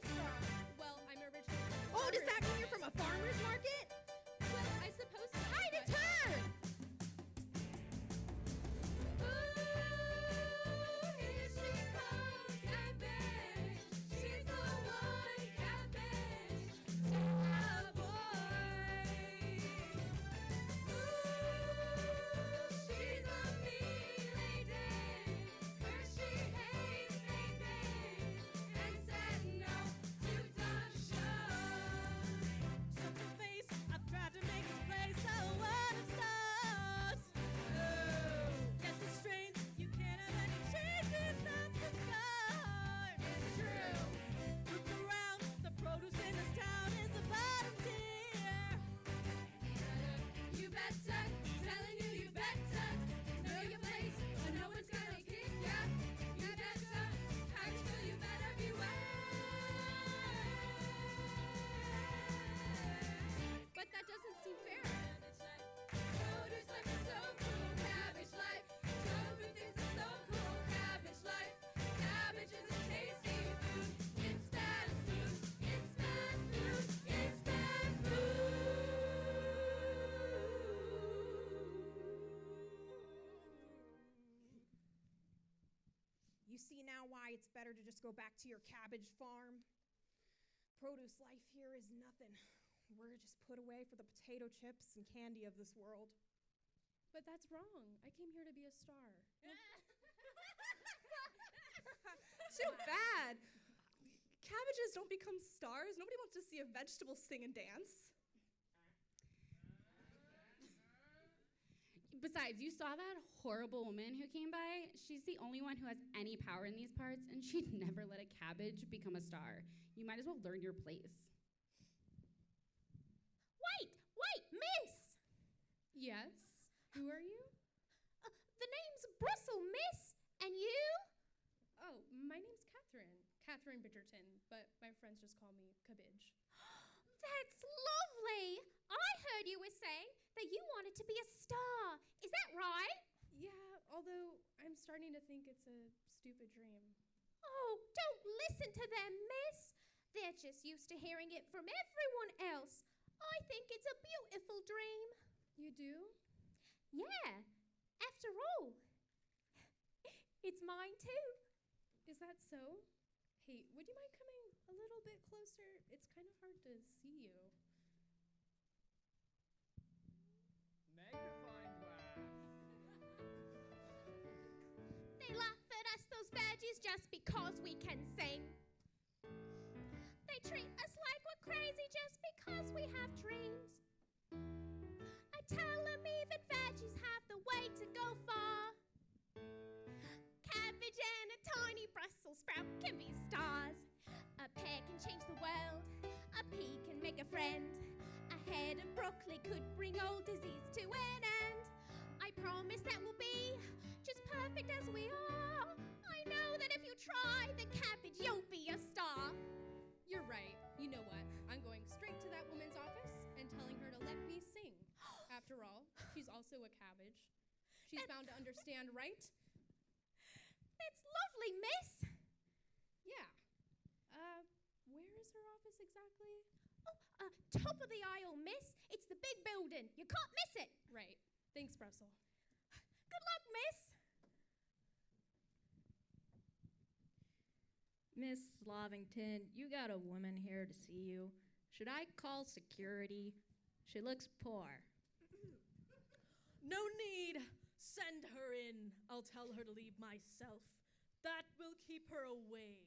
star. Well, I'm originally from a Oh, does farmer's that mean you're market. from a farmer's market? Well, I suppose so. Tide to but- turn! Ooh, here she comes, cabbage. She's the one cabbage to avoid. Ooh, she's a mean lady, 'cause she hates babies and said no to dumb shows. Took the face, I've tried to make this place a world of stars. Oh, yes, it's strange, you can't have any changes, that's the start. It's true. Look around, the produce in this town is the bottom tier. You better, telling you, you better know your place, or no one's gonna kick ya. You better, cabbage girl, you better beware. But that doesn't seem fair. Produce life is so cool, cabbage life. Tofu things are so cool, cabbage life. Cabbage is a tasty food. It's bad food. It's bad food. It's bad food. You see now why it's better to just go back to your cabbage farm? Produce life here is nothing. We're just put away for the potato chips and candy of this world. But that's wrong. I came here to be a star. Too bad. Cabbages don't become stars. Nobody wants to see a vegetable sing and dance. Besides, you saw that horrible woman who came by? She's the only one who has any power in these parts, and she'd never let a cabbage become a star. You might as well learn your place. Wait, miss! Yes? Who are you? The name's Brussel, miss! And you? Oh, my name's Catherine. Catherine Bridgerton, but my friends just call me Cabbage. That's lovely! I heard you were saying that you wanted to be a star. Is that right? Yeah, although I'm starting to think it's a stupid dream. Oh, don't listen to them, miss. They're just used to hearing it from everyone else. I think it's a beautiful dream. You do? Yeah, after all, it's mine too. Is that so? Hey, would you mind coming a little bit closer? It's kind of hard to see you. Magnifying glass. They laugh at us, those veggies, just because we can sing. They treat us like we're crazy just because we have dreams. I tell them even veggies have the way to go far. Cabbage and a tiny Brussels sprout can be stars. A pear can change the world. A pea can make a friend. A head of broccoli could bring old disease to an end. I promise that we'll be just perfect as we are. I know that if you try, then cabbage, you'll be a star. You're right. You know what? I'm going straight to that woman's office and telling her to let me sing. After all, she's also a cabbage. She's bound to understand, right? That's lovely, miss. Yeah. Where is her office exactly? Oh, top of the aisle, miss. It's the big building. You can't miss it. Right. Thanks, Brussel. Good luck, miss. Miss Slovington, you got a woman here to see you. Should I call security? She looks poor. No need. Send her in. I'll tell her to leave myself. That will keep her away.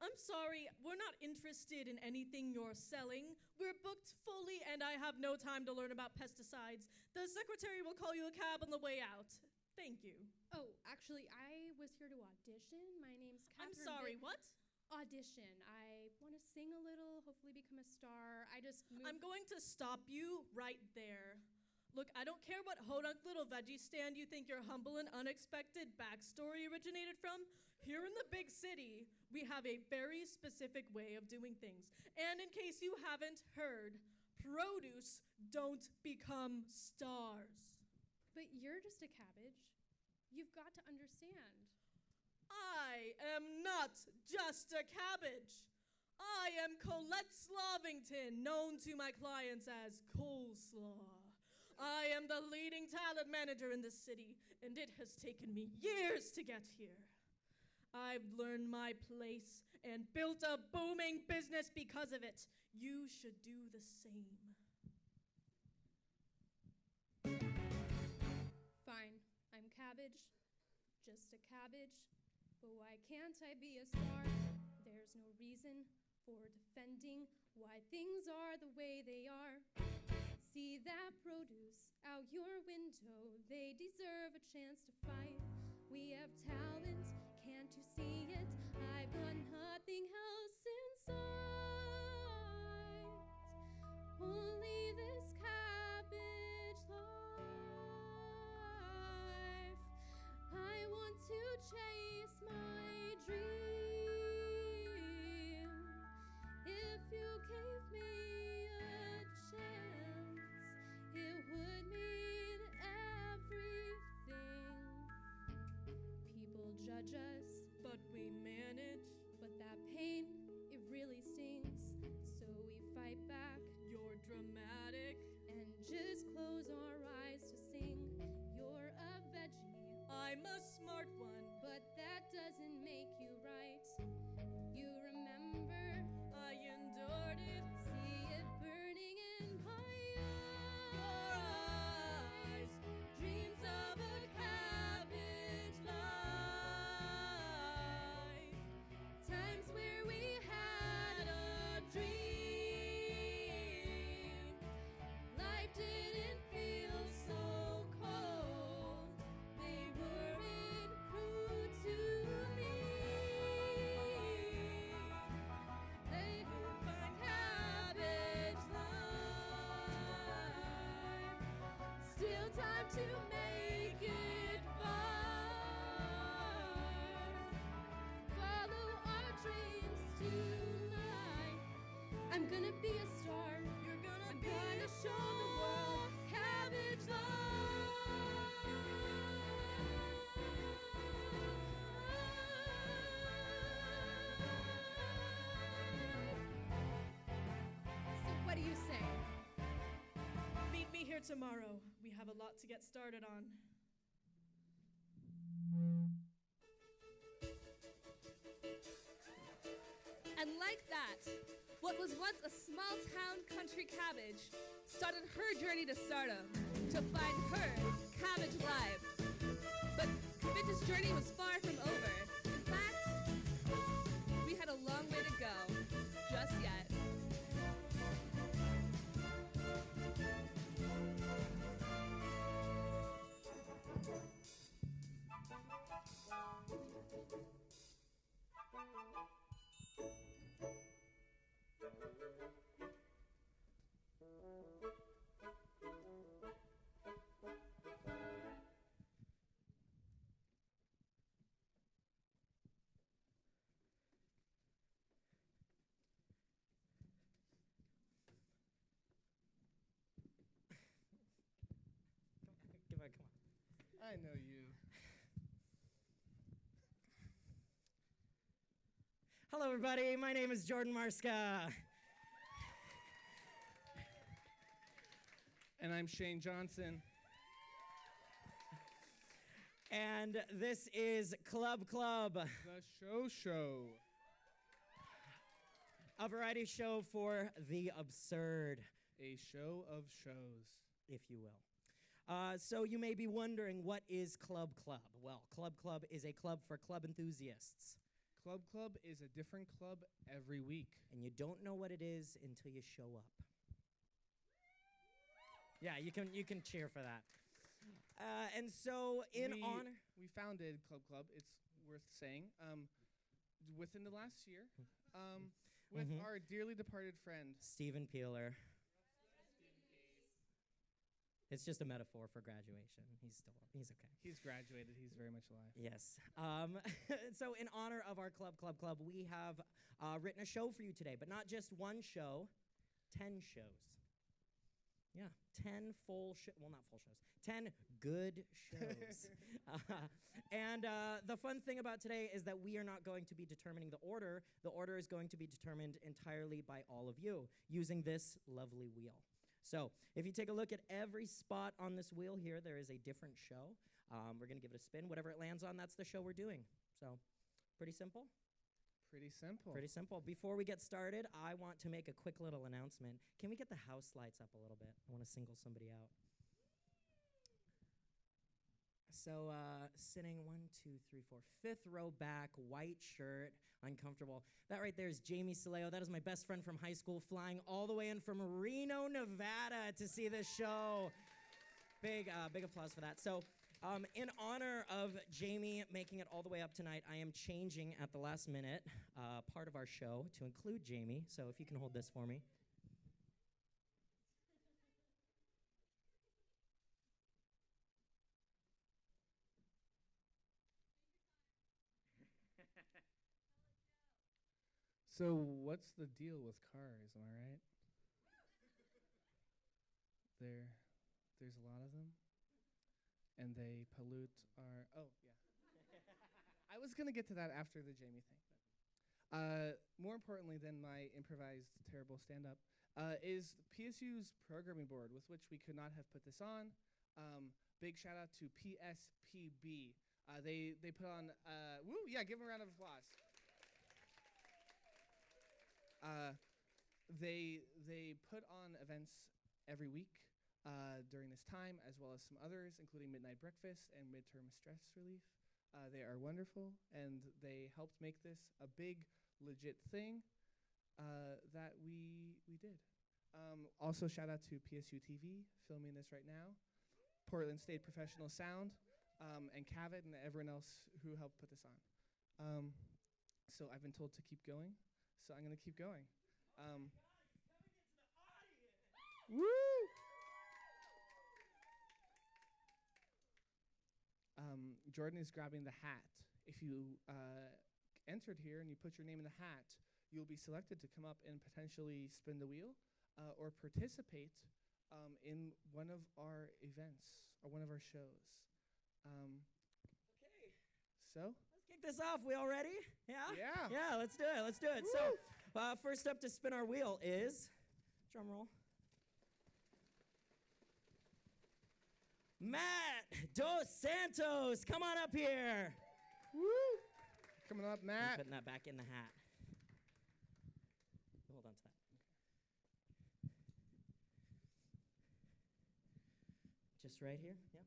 I'm sorry, we're not interested in anything you're selling. We're booked fully and I have no time to learn about pesticides. The secretary will call you a cab on the way out. Thank you. Oh, actually, I was here to audition. My name's Catherine. I'm sorry, what? Audition. I want to sing a little, hopefully become a star. I just moved. I'm going to stop you right there. Look, I don't care what hodunk little veggie stand you think your humble and unexpected backstory originated from. Here in the big city, we have a very specific way of doing things. And in case you haven't heard, produce don't become stars. But you're just a cabbage. You've got to understand. I am not just a cabbage. I am Colette Slavington, known to my clients as Coleslaw. I am the leading talent manager in this city, and it has taken me years to get here. I've learned my place and built a booming business because of it. You should do the same. Fine, I'm cabbage. Just a cabbage. But why can't I be a star? There's no reason for defending why things are the way they are. See that produce out your window. They deserve a chance to fight. We have talent, can't you see it? I've got nothing else in sight. Only this cabbage life. I want to chase my dream. If you gave me a chance, it would mean everything. People judge us, But we manage. but that pain, it really stings. So we fight back You're dramatic. and just close our eyes to sing. You're a veggie, I'm a smart one. but that doesn't make you right. You remember, I endured it. see it burning in my Your eyes. Dreams of a cabbage life. Times where we had a dream. Life didn't feel so cold. They weren't cruel to me. They find cabbage life. Still time to make it far. Follow our dreams tonight. I'm gonna be a star. You're gonna I'm be gonna show the world cabbage life. So what do you say? Meet me here tomorrow. We have a lot to get started on. And like that, what was once a small town country cabbage started her journey to stardom to find her cabbage life. But Cabbage's journey was far from over. In fact, we had a long way to go, just yet. Come on. I know you. Hello, everybody. My name is Jordan Marska. And I'm Shane Johnson. And this is Club Club, The show. a variety show for the absurd, A show of shows. if you will. So you may be wondering, what is Club Club? Well, Club Club is a club for club enthusiasts. Club Club is a different club every week. And you don't know what it is until you show up. Yeah, you can cheer for that. And so in we, honor, we founded Club Club, it's worth saying, within the last year, with Mhm. our dearly departed friend. Stephen Peeler. It's just a metaphor for graduation. He's okay. He's graduated, he's very much alive. Yes. So in honor of our Club, we have written a show for you today, but not just one show, 10 shows. Yeah, 10 well, not full shows, 10 good shows. And the fun thing about today is that we are not going to be determining the order. The order is going to be determined entirely by all of you using this lovely wheel. So if you take a look at every spot on this wheel here, there is a different show. We're going to give it a spin. Whatever it lands on, that's the show we're doing. So pretty simple. Pretty simple. Pretty simple. Before we get started, I want to make a quick little announcement. Can we get the house lights up a little bit? I want to single somebody out. So, sitting 1, 2, 3, 4, fifth row back, white shirt, uncomfortable. That right there is Jamie Soleo. That is my best friend from high school, flying all the way in from Reno, Nevada to see this show. Big applause for that. So, in honor of Jamie making it all the way up tonight, I am changing at the last minute part of our show to include Jamie. So if you can hold this for me. So what's the deal with cars? Am I right? There's a lot of them. And they pollute our. Oh, yeah. I was going to get to that after the Jamie thing. More importantly than my improvised terrible stand-up is PSU's programming board, with which we could not have put this on. Big shout-out to PSPB. They put on. Woo, yeah, give them a round of applause. They put on events every week. During this time, as well as some others, including Midnight Breakfast and Midterm Stress Relief. They are wonderful, and they helped make this a big, legit thing that we did. Also, shout out to PSU TV, filming this right now, Portland State Professional Sound, and Cavid, and everyone else who helped put this on. So I've been told to keep going, so I'm going to keep going. Woo! Jordan is grabbing the hat. If you entered here and you put your name in the hat, you'll be selected to come up and potentially spin the wheel or participate in one of our events or one of our shows. Okay. So? Let's kick this off. We all ready? Yeah? Yeah. Yeah, let's do it. Let's do it. Woo! So first up to spin our wheel is, drum roll, Matt Dos Santos, come on up here. Woo! Coming up, Matt. I'm putting that back in the hat. Hold on to that. Just right here? Yep.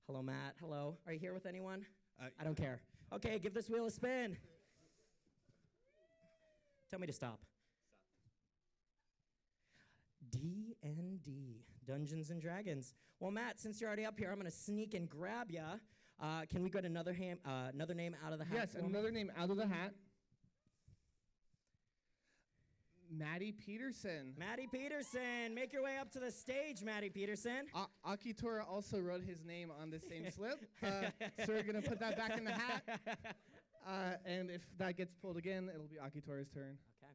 Hello, Matt. Hello. Are you here with anyone? I don't care. Okay, give this wheel a spin. Tell me to stop. D&D, Dungeons and Dragons. Well, Matt, since you're already up here, I'm going to sneak and grab ya. Can we get another name out of the hat? Yes, another name out of the hat. Maddie Peterson. Maddie Peterson, make your way up to the stage, Maddie Peterson. Akitora also wrote his name on the same slip, so we're going to put that back in the hat. And if that gets pulled again, it'll be Akitora's turn. Okay.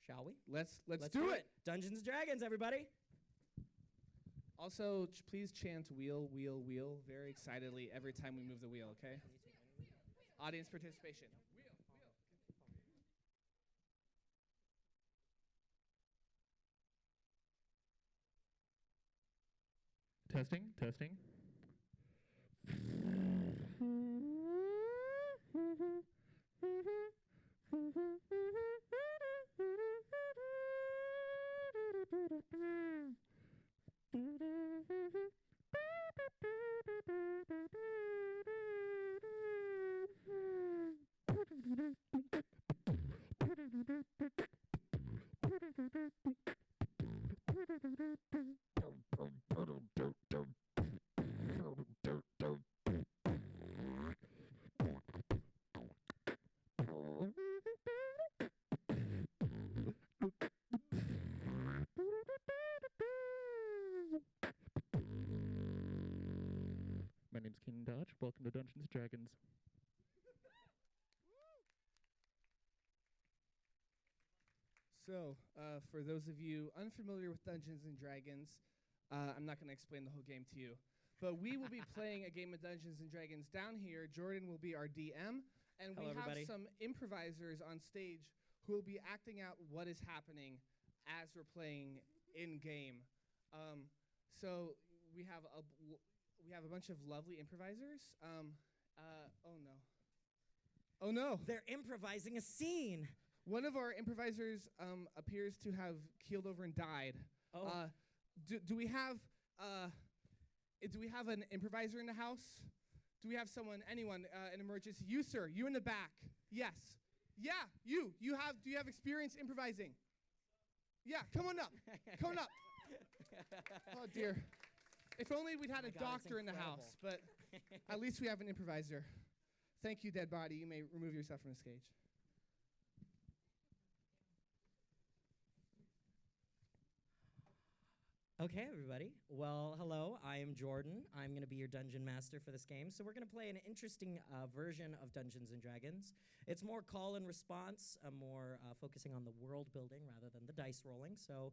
Shall we? Let's do it. Dungeons and Dragons, everybody. Also, please chant wheel, wheel, wheel very excitedly every time we move the wheel, okay? Audience participation. Testing. My name's King Dodge. Welcome to Dungeons & Dragons. For those of you unfamiliar with Dungeons and Dragons, I'm not going to explain the whole game to you, but we will be playing a game of Dungeons and Dragons down here. Jordan will be our DM, and Hello, we have everybody. some improvisers on stage who will be acting out what is happening as we're playing in game. So we have a bunch of lovely improvisers. Oh no! They're improvising a scene. One of our improvisers appears to have keeled over and died. Oh. Do we have an improviser in the house? Do we have anyone, an emergency? You, sir, you in the back. Yes. Yeah, you. Do you have experience improvising? Yeah, come on up. Come on up. Oh, dear. If only we'd had Oh a my God, it's doctor in the house, but at least we have an improviser. Thank you, dead body. You may remove yourself from the stage. Okay, everybody. Well, hello. I am Jordan. I'm going to be your dungeon master for this game. So we're going to play an interesting version of Dungeons and Dragons. It's more call and response, more focusing on the world building rather than the dice rolling. So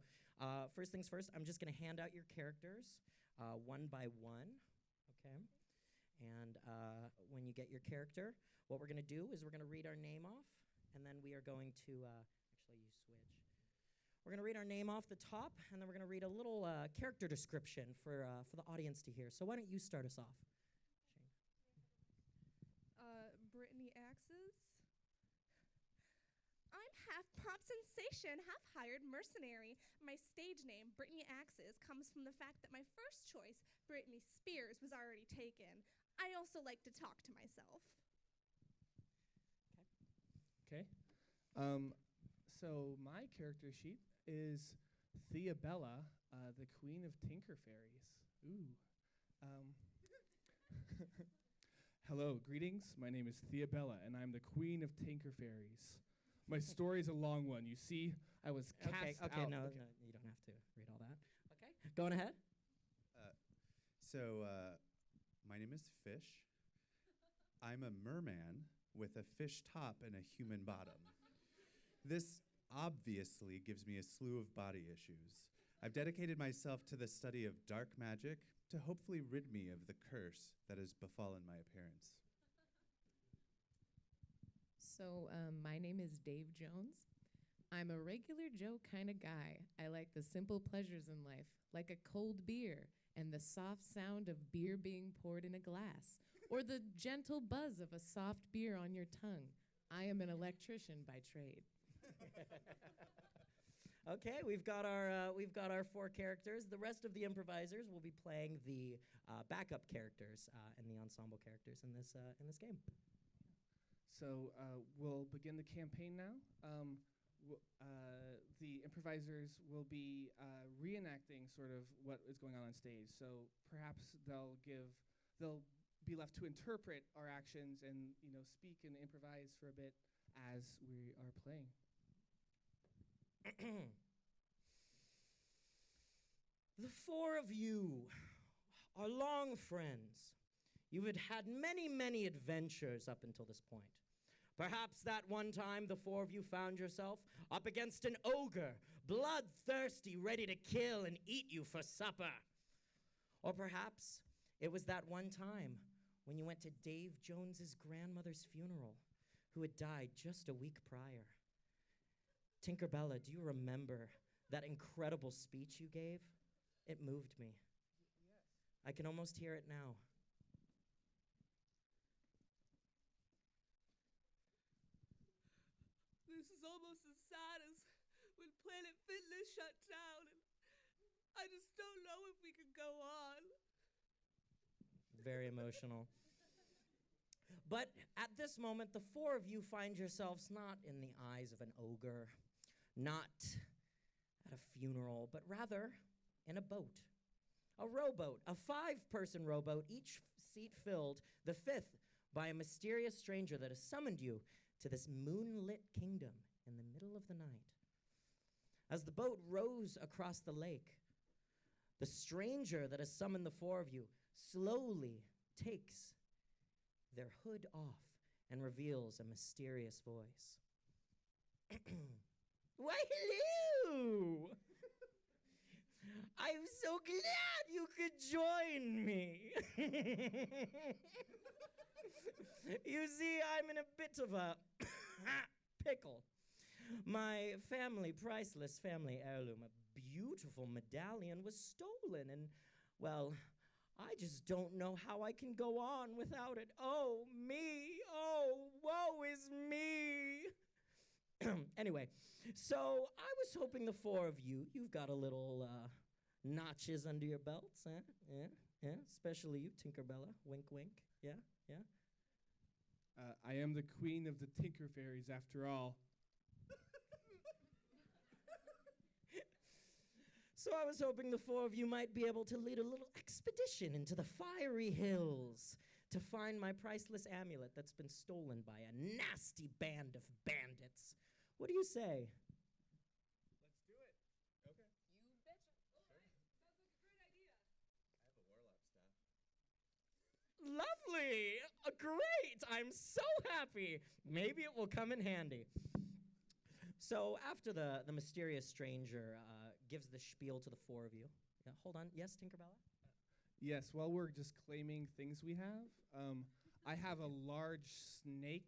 first things first, I'm just going to hand out your characters one by one. Okay. And when you get your character, what we're going to do is we're going to read our name off, and then we are going to actually you switch. We're going to read our name off the top, and then we're going to read a little character description for the audience to hear. So why don't you start us off? Brittany Axes. I'm half prop sensation, half hired mercenary. My stage name, Brittany Axes, comes from the fact that my first choice, Britney Spears, was already taken. I also like to talk to myself. Okay. So my character sheet is Theabella, the Queen of Tinker Fairies. Ooh. Hello, greetings. My name is Theabella, and I'm the Queen of Tinker Fairies. My story's a long one. You see, I was cast out. Okay, no, you don't have to read all that. Okay, going ahead. My name is Fish. I'm a merman with a fish top and a human bottom. This obviously gives me a slew of body issues. I've dedicated myself to the study of dark magic to hopefully rid me of the curse that has befallen my appearance. So, my name is Dave Jones. I'm a regular Joe kind of guy. I like the simple pleasures in life, like a cold beer and the soft sound of beer being poured in a glass, or the gentle buzz of a soft beer on your tongue. I am an electrician by trade. Okay, we've got our four characters. The rest of the improvisers will be playing the backup characters and the ensemble characters in this game. So we'll begin the campaign now. The improvisers will be reenacting sort of what is going on stage. So perhaps they'll be left to interpret our actions and speak and improvise for a bit as we are playing. The four of you are long friends. You had many, many adventures up until this point. Perhaps that one time the four of you found yourself up against an ogre, bloodthirsty, ready to kill and eat you for supper. Or perhaps it was that one time when you went to Dave Jones's grandmother's funeral, who had died just a week prior. Tinkerbella, do you remember that incredible speech you gave? It moved me. Yes. I can almost hear it now. This is almost as sad as when Planet Fitness shut down, and I just don't know if we could go on. Very emotional. But at this moment, the four of you find yourselves not in the eyes of an ogre, not at a funeral, but rather in a boat. A rowboat, a 5-person rowboat, each seat filled, the fifth by a mysterious stranger that has summoned you to this moonlit kingdom in the middle of the night. As the boat rows across the lake, the stranger that has summoned the four of you slowly takes their hood off and reveals a mysterious voice. Why, hello! I'm so glad you could join me. You see, I'm in a bit of a pickle. My priceless family heirloom, a beautiful medallion, was stolen, and, well, I just don't know how I can go on without it. Oh, me! Oh, woe is me! Anyway, so I was hoping the four of you've got a little notches under your belts, eh? Yeah? Especially you, Tinkerbella. Wink, wink. Yeah? I am the queen of the Tinker Fairies, after all. So I was hoping the four of you might be able to lead a little expedition into the fiery hills to find my priceless amulet that's been stolen by a nasty band of bandits. What do you say? Let's do it. Okay. You betcha. Lovely! Great! I'm so happy! Maybe it will come in handy. So after the mysterious stranger gives the spiel to the four of you. Yeah, hold on. Yes, Tinkerbella? Yes, while we're just claiming things we have, I have a large snake.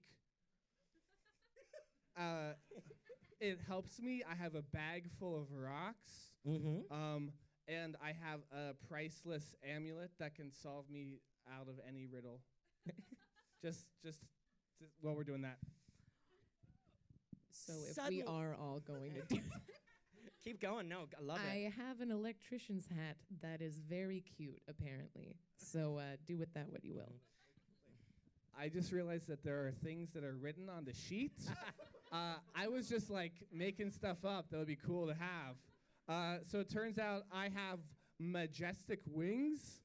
It helps me. I have a bag full of rocks. Mm-hmm. And I have a priceless amulet that can solve me out of any riddle. just while we're doing that. So if we are all going to do Keep going. No, I love it. I have an electrician's hat that is very cute, apparently. So do with that what you will. I just realized that there are things that are written on the sheet. I was just like making stuff up that would be cool to have. So it turns out I have majestic wings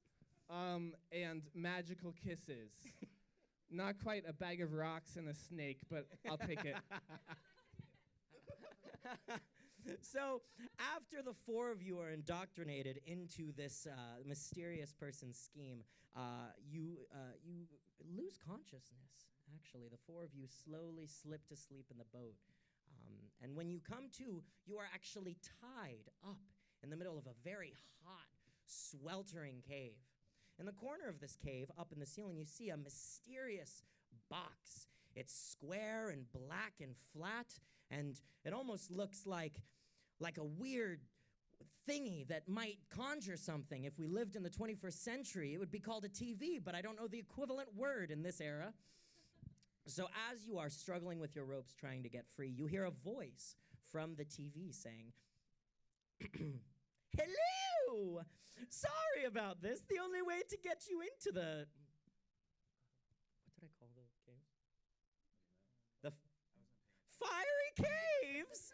and magical kisses. Not quite a bag of rocks and a snake, but I'll take it. So after the four of you are indoctrinated into this mysterious person's scheme, you lose consciousness. Actually, the four of you slowly slip to sleep in the boat. And when you come to, you are actually tied up in the middle of a very hot, sweltering cave. In the corner of this cave, up in the ceiling, you see a mysterious box. It's square and black and flat, and it almost looks like a weird thingy that might conjure something. If we lived in the 21st century, it would be called a TV, but I don't know the equivalent word in this era. So as you are struggling with your ropes trying to get free, you hear a voice from the TV saying, "Hello! Sorry about this. The only way to get you into the..." What did I call the cave? The fiery caves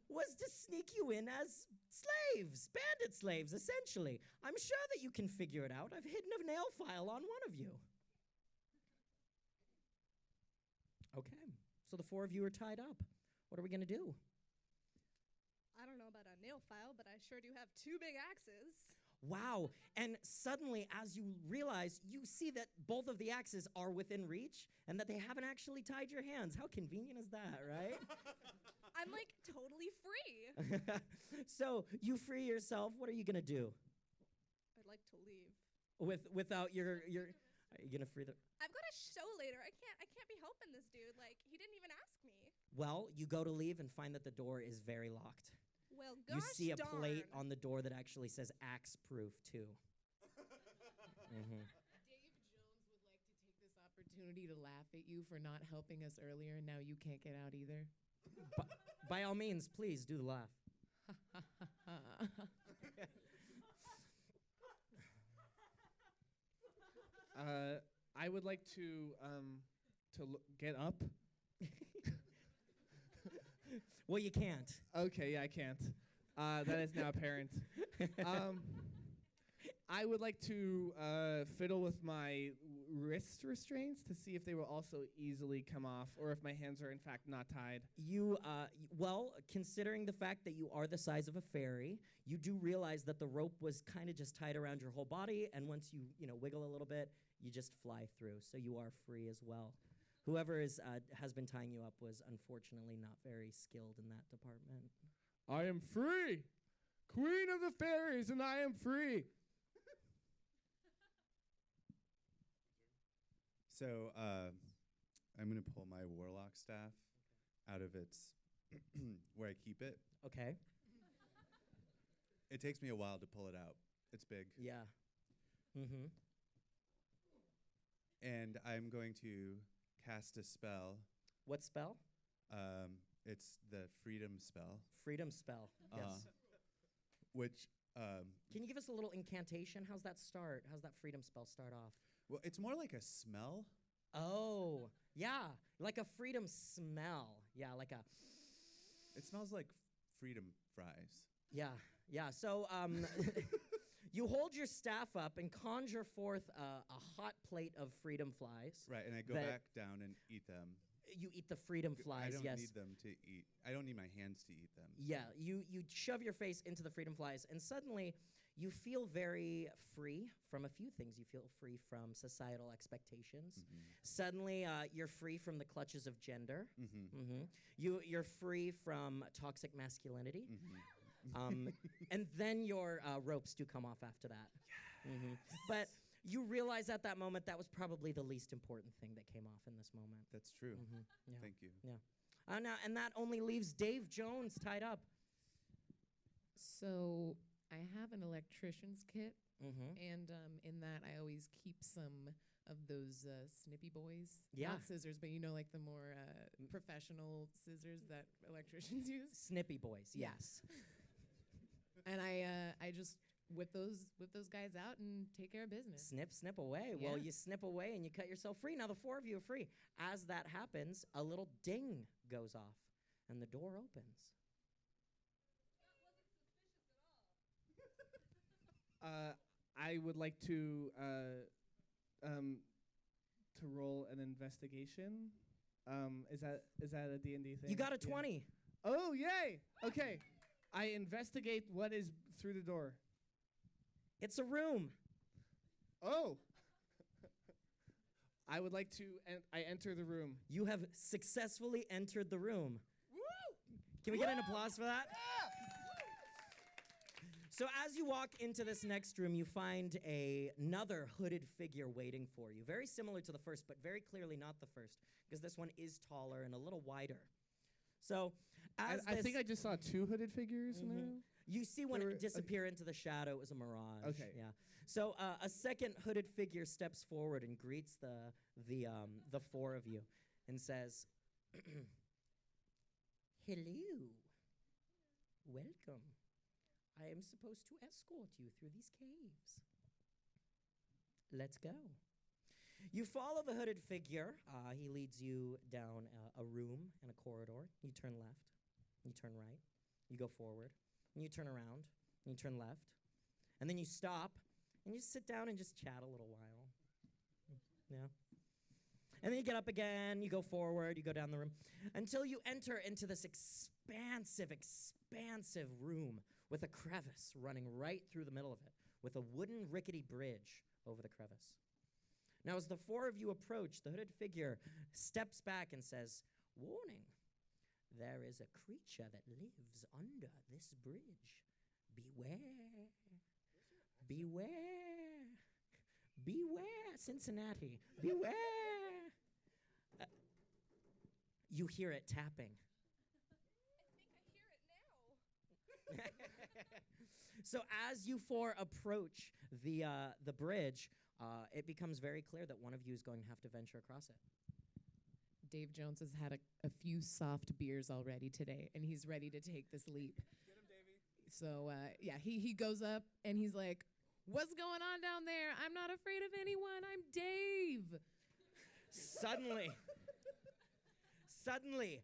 was to sneak you in as slaves, bandit slaves, essentially. I'm sure that you can figure it out. I've hidden a nail file on one of you. Okay, so the four of you are tied up. What are we going to do? I don't know about a nail file, but I sure do have two big axes. Wow, and suddenly as you realize, you see that both of the axes are within reach and that they haven't actually tied your hands. How convenient is that, right? I'm like totally free. So you free yourself. What are you going to do? I'd like to leave. Without your are you going to free the... I've got a show later. I can't be helping this dude. Like, he didn't even ask me. Well, you go to leave and find that the door is very locked. Well, gosh You see a darn. plate on the door that actually says axe-proof, too. Mm-hmm. Dave Jones would like to take this opportunity to laugh at you for not helping us earlier, and now you can't get out either. By all means, please do the laugh. I would like to get up. Well, you can't. Okay, yeah, I can't. That is now apparent. I would like to fiddle with my wrist restraints to see if they will also easily come off, or if my hands are in fact not tied. Well, considering the fact that you are the size of a fairy, you do realize that the rope was kind of just tied around your whole body, and once you wiggle a little bit, you just fly through, so you are free as well. Whoever has been tying you up was unfortunately not very skilled in that department. I am free, queen of the fairies, and I am free. So I'm going to pull my warlock staff out of its where I keep it. Okay. It takes me a while to pull it out. It's big. Yeah. Mm-hmm. And I'm going to cast a spell. What spell? It's the freedom spell. Freedom spell. Yes. Which Can you give us a little incantation? How's that start? How's that freedom spell start off? well, it's more like a smell. Oh, yeah, like a freedom smell. Yeah, like a. It smells like freedom fries. Yeah. So you hold your staff up and conjure forth a hot plate of freedom flies. Right, and I go that- back down and eat them. You eat the freedom flies. I don't yes. need them to eat. I don't need my hands to eat them. Yeah, you shove your face into the freedom flies, and suddenly you feel very free from a few things. You feel free from societal expectations. Mm-hmm. Suddenly, you're free from the clutches of gender. Mm-hmm. You're free from toxic masculinity. Mm-hmm. And then your ropes do come off after that. But you realize at that moment that was probably the least important thing that came off in this moment. That's true. Yeah. Thank you. Yeah. Now, and that only leaves Dave Jones tied up. So I have an electrician's kit, Mm-hmm. and in that I always keep some of those snippy boys. Yeah. Not scissors, but you know, like the more professional scissors that electricians use. Snippy boys, Yeah. yes. And I just whip those guys out and take care of business. Snip away. Well, Yeah. you snip away and you cut yourself free. Now, the four of you are free. As that happens, a little ding goes off, and the door opens. I would like to roll an investigation. Is that a D&D thing? You got a Yeah. 20. Oh, yay! Okay. I investigate what is through the door. It's a room. Oh. I would like to I enter the room. You have successfully entered the room. Can we get an applause for that? So as you walk into this next room, you find another hooded figure waiting for you. Very similar to the first, but very clearly not the first, because this one is taller and a little wider. So as I think I just saw two hooded figures in the room. You see one There were- disappear into the shadow. It was a mirage. Okay. Yeah. So a second hooded figure steps forward and greets the four of you, and says, "Hello, welcome. I am supposed to escort you through these caves. Let's go." You follow the hooded figure. He leads you down a room and a corridor. You turn left. You turn right. You go forward. And you turn around. And you turn left. And then you stop. And you sit down and just chat a little while. Yeah. And then you get up again. You go forward. You go down the room. Until you enter into this expansive room with a crevice running right through the middle of it, with a wooden rickety bridge over the crevice. Now, as the four of you approach, the hooded figure steps back and says, "Warning, there is a creature that lives under this bridge. Beware. Beware. Beware, Cincinnati. Beware." You hear it tapping. So as you four approach the bridge, it becomes very clear that one of you is going to have to venture across it. Dave Jones has had a few soft beers already today, and he's ready to take this leap. Get him, Davey. So, he goes up, and he's like, "What's going on down there? I'm not afraid of anyone. I'm Dave." Suddenly,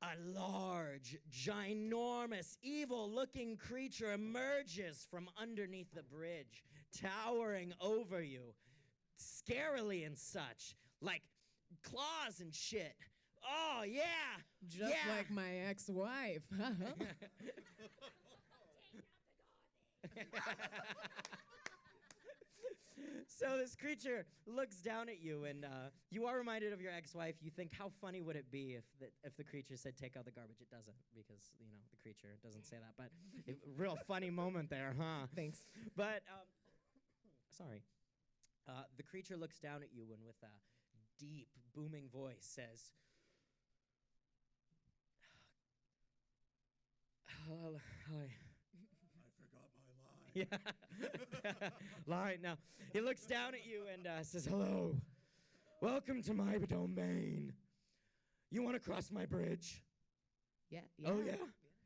a large, ginormous, evil-looking creature emerges from underneath the bridge, towering over you, scarily and such, like claws and shit. Oh, yeah. Just yeah. like my ex-wife. So this creature looks down at you, and you are reminded of your ex-wife. You think, how funny would it be if the creature said, "Take out the garbage"? It doesn't, because the creature doesn't say that. But real funny moment there, huh? Thanks. But sorry. The creature looks down at you and with a deep, booming voice says, "Hi." Yeah. Lie. Now, he looks down at you and says, "Hello. Welcome to my domain. You want to cross my bridge?" Yeah. Oh, yeah?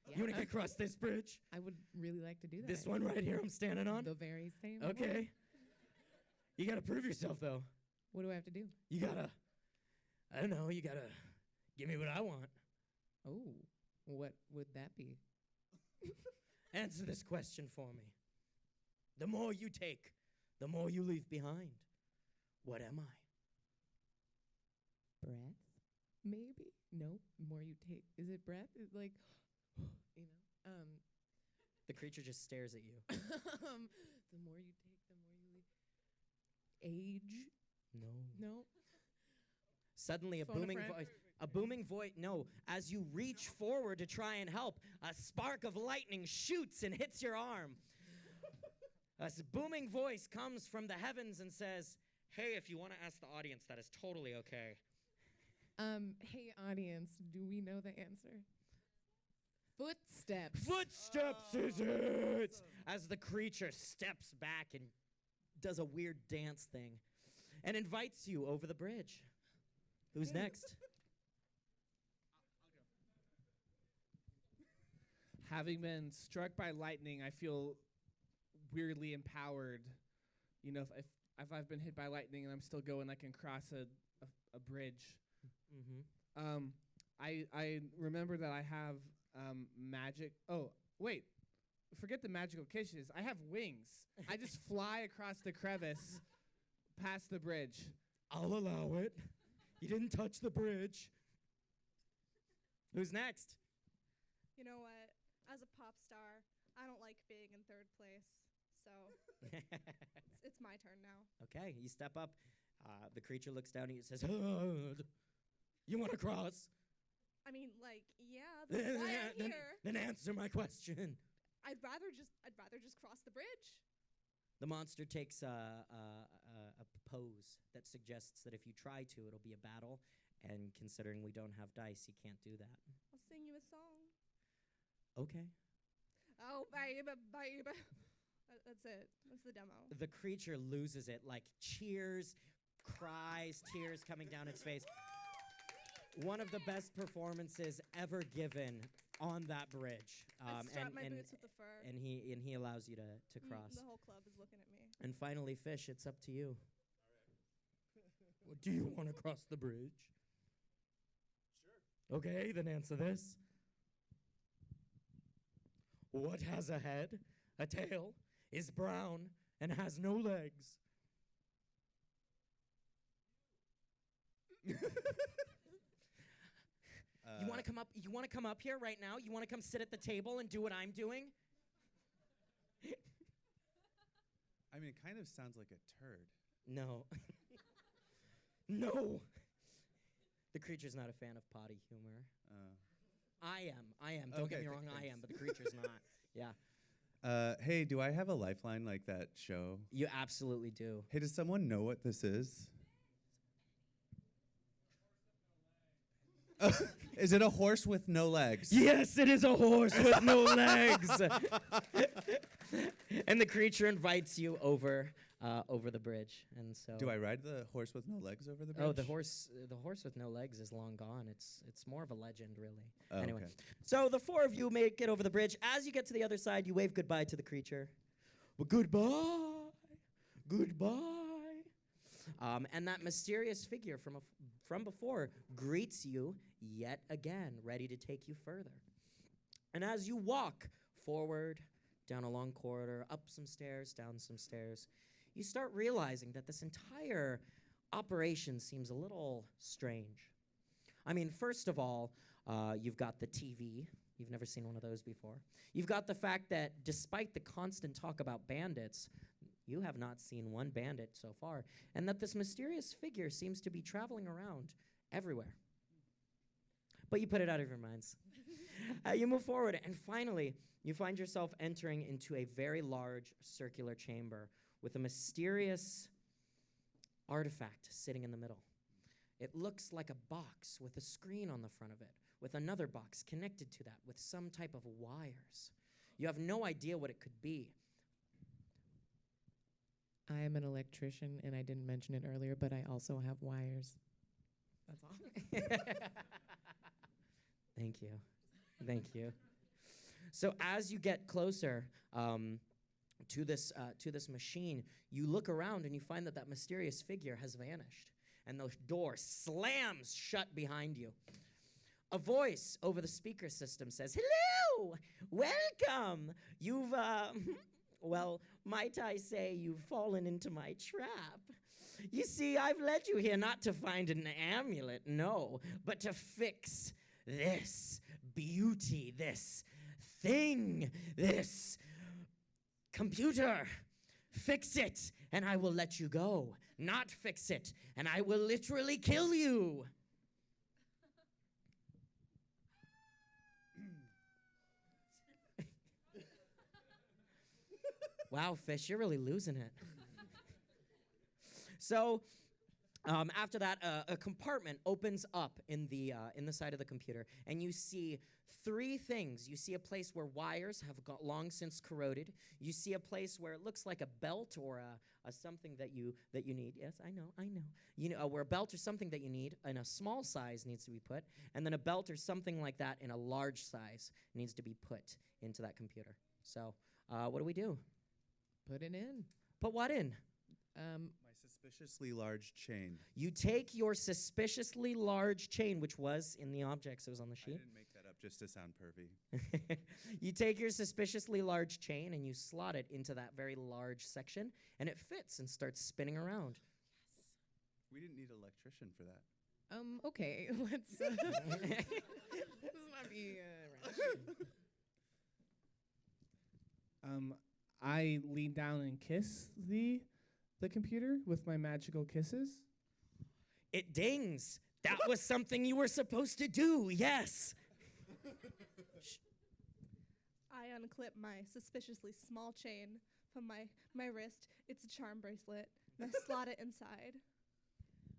You want to get across this bridge? I would really like to do that. This one right here I'm standing on? The very same Okay. one. You got to prove yourself, though. What do I have to do? You got to, I don't know, you got to give me what I want. Oh, what would that be? Answer this question for me. The more you take, the more you leave behind. What am I? Breath? Maybe? No. The more you take. Is it breath? It's like, The creature just stares at you. the more you take, the more you leave. Age? No. No. Suddenly, Phone a booming voice. No, as you reach forward to try and help, a spark of lightning shoots and hits your arm. A booming voice comes from the heavens and says, "Hey, if you want to ask the audience, that is totally okay." Hey, audience, do we know the answer? Footsteps. Footsteps is it! As the creature steps back and does a weird dance thing and invites you over the bridge. Who's next? Having been struck by lightning, I feel weirdly empowered. You know, if I've been hit by lightning and I'm still going, I can cross a bridge. Mm-hmm. I remember that I have magic. Oh, wait. Forget the magical kisses. I have wings. I just fly across the crevice past the bridge. I'll allow it. You didn't touch the bridge. Who's next? You know what? As a pop star, I don't like being in third place. So it's my turn now. Okay, you step up. The creature looks down at you and says, "You want to cross?" I mean, like, yeah, that's why I'm here. Then answer my question. I'd rather just cross the bridge. The monster takes a pose that suggests that if you try to, it'll be a battle. And considering we don't have dice, you can't do that. I'll sing you a song. Okay. Oh, baby, baby. That's it. That's the demo. The creature loses it, like cheers, cries, tears coming down its face. One of the best performances ever given on that bridge. I strap my boots with the fur. And he allows you to cross. The whole club is looking at me. And finally, Fish, it's up to you. Do you want to cross the bridge? Sure. Okay, then answer this. What has a head, a tail, is brown, and has no legs? You want to come up? You want to come up here right now? You want to come sit at the table and do what I'm doing? I mean, it kind of sounds like a turd. No. No. The creature's not a fan of potty humor. I am. Don't get me wrong, I am, but the creature's not. Yeah. Hey, do I have a lifeline like that show? You absolutely do. Hey, does someone know what this is? Is it a horse with no legs? Yes, it is a horse with no legs. And the creature invites you over the bridge. And so Do I ride the horse with no legs over the bridge? Oh, the horse with no legs is long gone. It's more of a legend, really. Oh, anyway, okay. so the four of you make it over the bridge. As you get to the other side, you wave goodbye to the creature. Well, goodbye. And that mysterious figure from before greets you yet again, ready to take you further. And as you walk forward, down a long corridor, up some stairs, down some stairs, you start realizing that this entire operation seems a little strange. I mean, first of all, you've got the TV. You've never seen one of those before. You've got the fact that despite the constant talk about bandits, you have not seen one bandit so far, and that this mysterious figure seems to be traveling around everywhere. But you put it out of your minds. You move forward, and finally, you find yourself entering into a very large circular chamber with a mysterious artifact sitting in the middle. It looks like a box with a screen on the front of it, with another box connected to that with some type of wires. You have no idea what it could be. I am an electrician, and I didn't mention it earlier, but I also have wires. That's all. Thank you. Thank you. So as you get closer to this machine, you look around and you find that that mysterious figure has vanished, and the door slams shut behind you. A voice over the speaker system says, "Hello, welcome. You've, well, might I say you've fallen into my trap. You see, I've led you here not to find an amulet, no, but to fix this beauty, this thing, this computer. Fix it, and I will let you go. Not fix it, and I will literally kill you." Wow, Fish, you're really losing it. So, after that, a compartment opens up in the side of the computer, and you see three things. You see a place where wires have got long since corroded. You see a place where it looks like a belt or a something that you need. Yes, I know. You know, where a belt or something that you need in a small size needs to be put, and then a belt or something like that in a large size needs to be put into that computer. So, what do we do? Put it in. Put what in? My suspiciously large chain. You take your suspiciously large chain, which was in the objects, it was on the I sheet. didn't make that up just to sound pervy. You take your suspiciously large chain and you slot it into that very large section, and it fits and starts spinning around. We didn't need an electrician for that. Okay, let's not be I lean down and kiss the computer with my magical kisses. It dings. That was something you were supposed to do, yes. I unclip my suspiciously small chain from my wrist. It's a charm bracelet, and I slot it inside.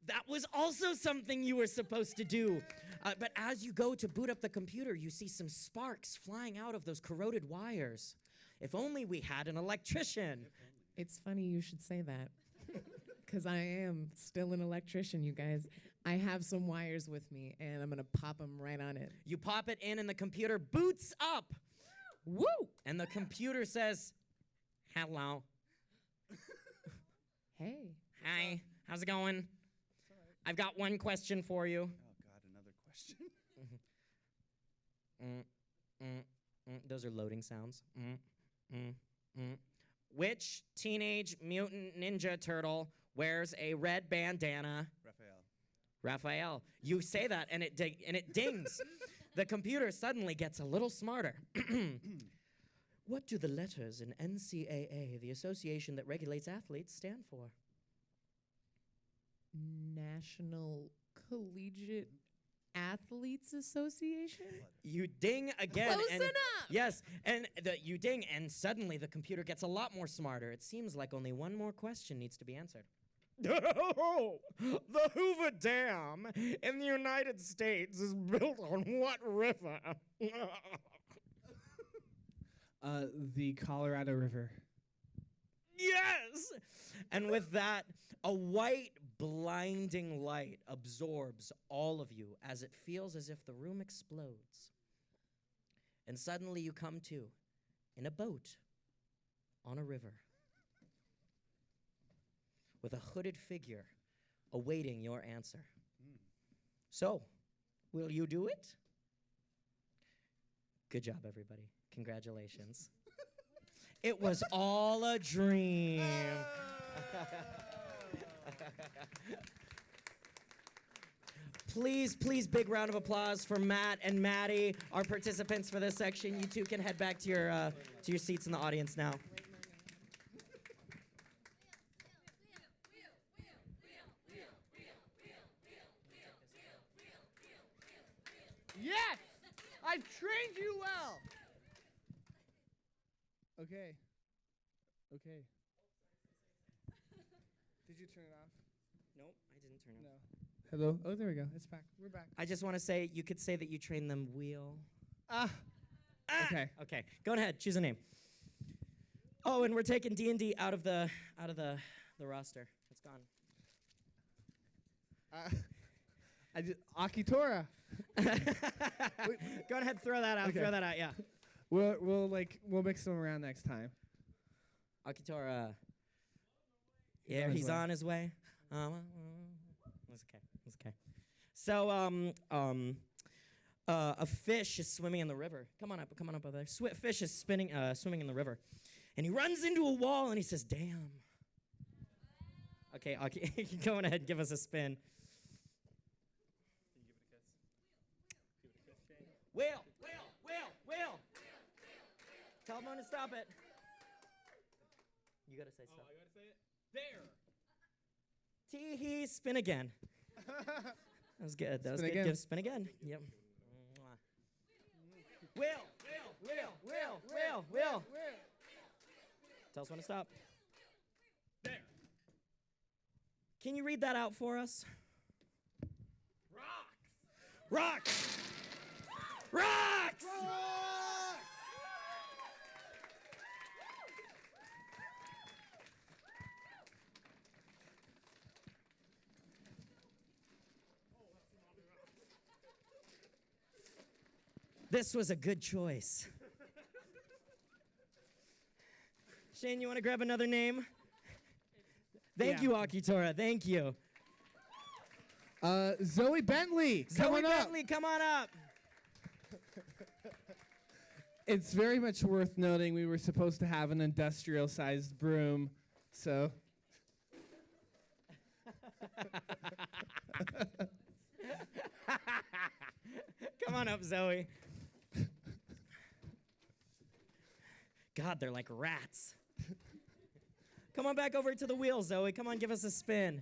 That was also something you were supposed to do. But as you go to boot up the computer, you see some sparks flying out of those corroded wires. If only we had an electrician. It's funny you should say that, because I am still an electrician, you guys. I have some wires with me, and I'm going to pop them right on it. You pop it in, and the computer boots up. Woo! And the computer says, "Hello." Hey. Hi. How's it going? I've got one question for you. Oh, God, another question. Those are loading sounds. Which Teenage Mutant Ninja Turtle wears a red bandana? Raphael. You say that, and it dings. The computer suddenly gets a little smarter. What do the letters in NCAA, the association that regulates athletes, stand for? National Collegiate Athletes Association? You ding again. Close and enough. Yes, and you ding, and suddenly the computer gets a lot more smarter. It seems like only one more question needs to be answered. Oh, the Hoover Dam in the United States is built on what river? The Colorado River. Yes! And with that, a white, blinding light absorbs all of you as it feels as if the room explodes. And suddenly you come to in a boat on a river with a hooded figure awaiting your answer. So, will you do it? Good job, everybody. Congratulations. It was all a dream. Please, big round of applause for Matt and Maddie, our participants for this section. You two can head back to your seats in the audience now. I've trained you well. Okay. Okay. Did you turn it off? Nope, I didn't turn it No. off. Hello. Oh, there we go. It's back. We're back. I just want to say, you could say that you train them wheel. Ah. Okay. Okay, go ahead. Choose a name. Oh, and we're taking D&D out of the roster. It's gone. I just Akitora. Go ahead, throw that out. Okay. Throw that out. Yeah. We'll mix them around next time. Akitora. He's Yeah, on his he's way. on his way. That's okay. That's okay. So a fish is swimming in the river. Come on up over there. Fish is swimming in the river, and he runs into a wall and he says, "Damn." Okay, go on ahead, give us a spin. Will. Tell him when to stop it. You gotta say stop. I gotta say it. There. Tee-hee, spin again. That was good. That was Spin good. again. Give spin again. Yep. Will. Tell us when to stop. There. Can you read that out for us? Rocks. This was a good choice. Shane, you want to grab another name? Thank Yeah. you, Akitora. Thank you. Zoe Bentley. Zoe Coming up. Bentley, come on up. It's very much worth noting we were supposed to have an industrial-sized broom, so. Come on up, Zoe. God, they're like rats. Come on back over to the wheel, Zoe. Come on, give us a spin.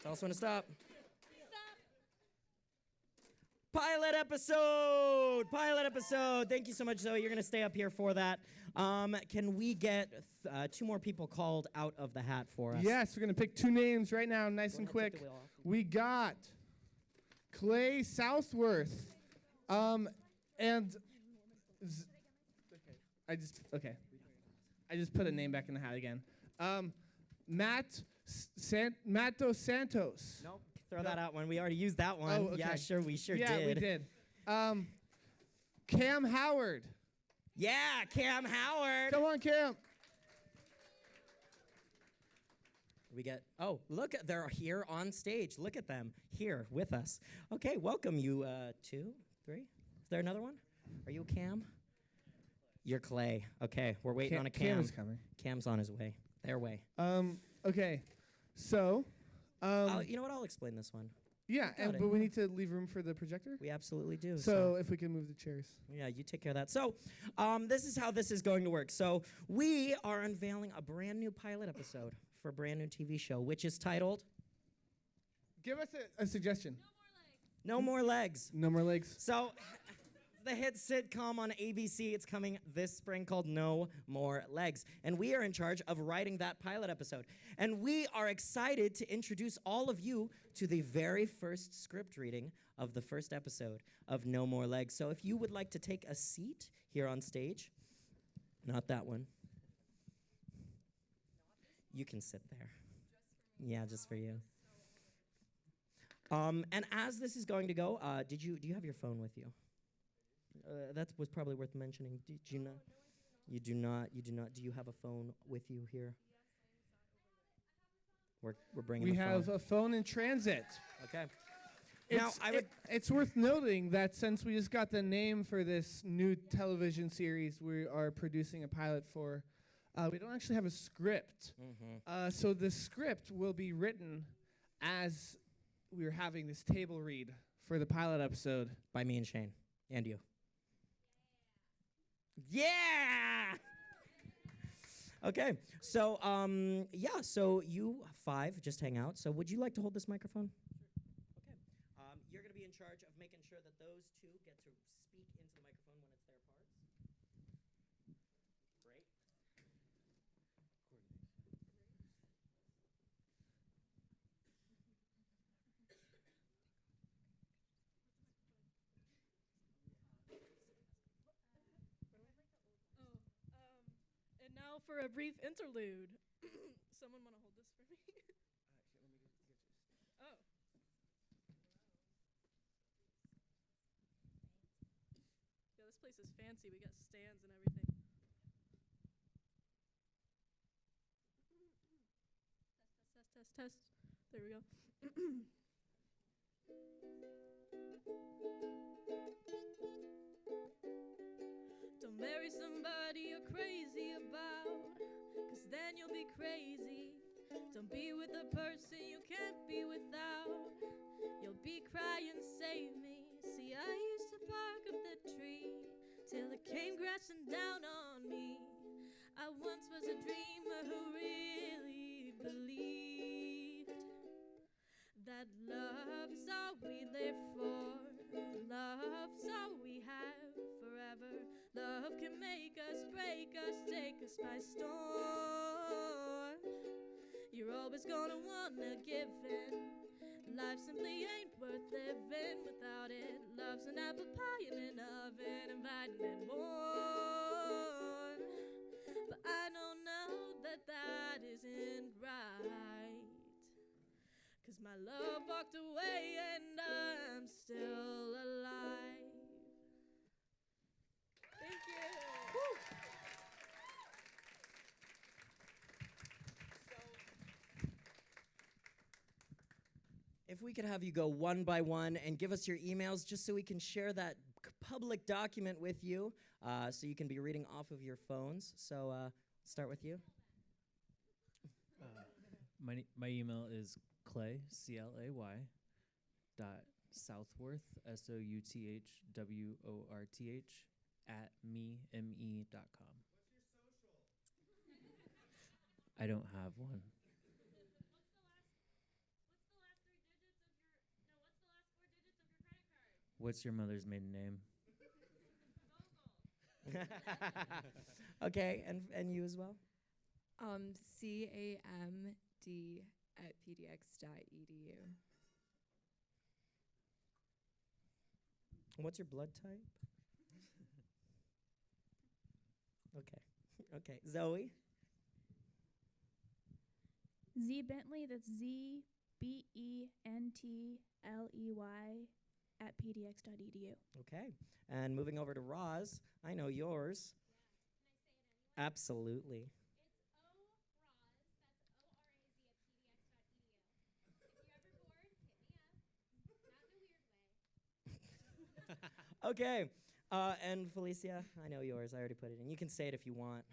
Tell us when to stop. Pilot episode. Thank you so much, Zoe. You're going to stay up here for that. Can we get 2 more people called out of the hat for us? Yes, we're going to pick 2 names right now, nice and Go ahead, take quick. the wheel off. We got Clay Southworth. And I just put a name back in the hat again. Matt Dos Santos. Nope. Throw that out one. We already used that one. Oh, okay. Yeah, sure. We sure yeah, did. we did. Cam Howard. Yeah, Cam Howard. Come on, Cam. We get, look, they're here on stage. Look at them here with us. Okay, welcome you 2, 3. Is there another one? Are you Cam? You're Clay. Okay, we're waiting on a Cam. Cam is coming. Cam's on his way. Their way. Okay. So, You know what? I'll explain this one. yeah, got it. but we need to leave room for the projector. We absolutely do. So if we can move the chairs. Yeah, you take care of that. So, this is how this is going to work. So, we are unveiling a brand new pilot episode for a brand new TV show, which is titled Give us a suggestion. No More Legs. No more legs. So, the hit sitcom on ABC, it's coming this spring, called No More Legs. And we are in charge of writing that pilot episode. And we are excited to introduce all of you to the very first script reading of the first episode of No More Legs. So if you would like to take a seat here on stage, not that one. You can sit there. Yeah, just for you. And as this is going to go, do you have your phone with you? That was probably worth mentioning. Did you not? You do not. You do not. Do you have a phone with you here? We're bringing. We the have phone. a phone in transit. Okay. Now It's worth noting that since we just got the name for this new television series we are producing a pilot for, we don't actually have a script. So the script will be written as we're having this table read for the pilot episode. By me and Shane and you. Yeah. Okay. So so you 5 just hang out. So would you like to hold this microphone? those two get to speak into the microphone when it's their parts. Great. And now for a brief interlude. Someone want to hold this for me? Oh. Yeah, this place is fancy. We got stands and everything. Test, test, test, test. There we go. Don't marry somebody you're crazy about, 'cause then you'll be crazy. Don't be with a person you can't be without. You'll be crying, save me. See, I used to bark up the tree till it came crashing down on me. I once was a dreamer who really believed that love's all we live for. Love's all we have forever. Love can make us, break us, take us by storm. You're always gonna wanna give in. Life simply ain't worth living without it. Love's an apple pie in an oven, inviting and warm. But I don't know that that isn't right. 'Cause my love walked away and I'm still alive. Thank you. Woo. If we could have you go one by one and give us your emails just so we can share that public document with you, so you can be reading off of your phones. So start with you. My email is Clay, CLAY, dot Southworth, SOUTHWORTH, at me.com. I don't have one. What's your mother's maiden name? Okay, and you as well? CAMD@pdx.edu. What's your blood type? Okay. Okay. Zoe? Z Bentley, that's ZBENTLEY @pdx.edu. Okay. And moving over to Roz, I know yours. Absolutely. Okay. And Felicia, I know yours. I already put it in. You can say it if you want.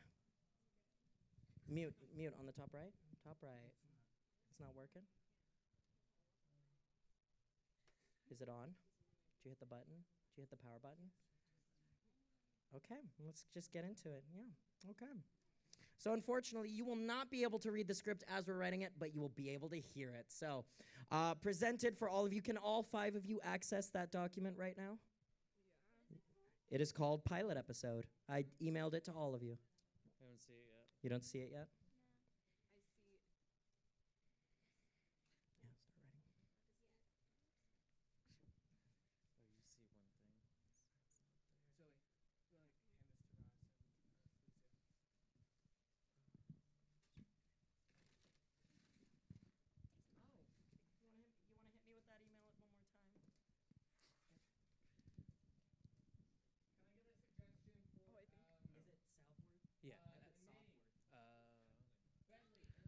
Mute on the top right. Top right. It's not working. Is it on? Did you hit the button? Did you hit the power button? Okay, let's just get into it. Yeah, okay. So unfortunately, you will not be able to read the script as we're writing it, but you will be able to hear it. So presented for all of you. Can all 5 of you access that document right now? Yeah. It is called Pilot Episode. I emailed it to all of you. I don't see it yet. You don't see it yet?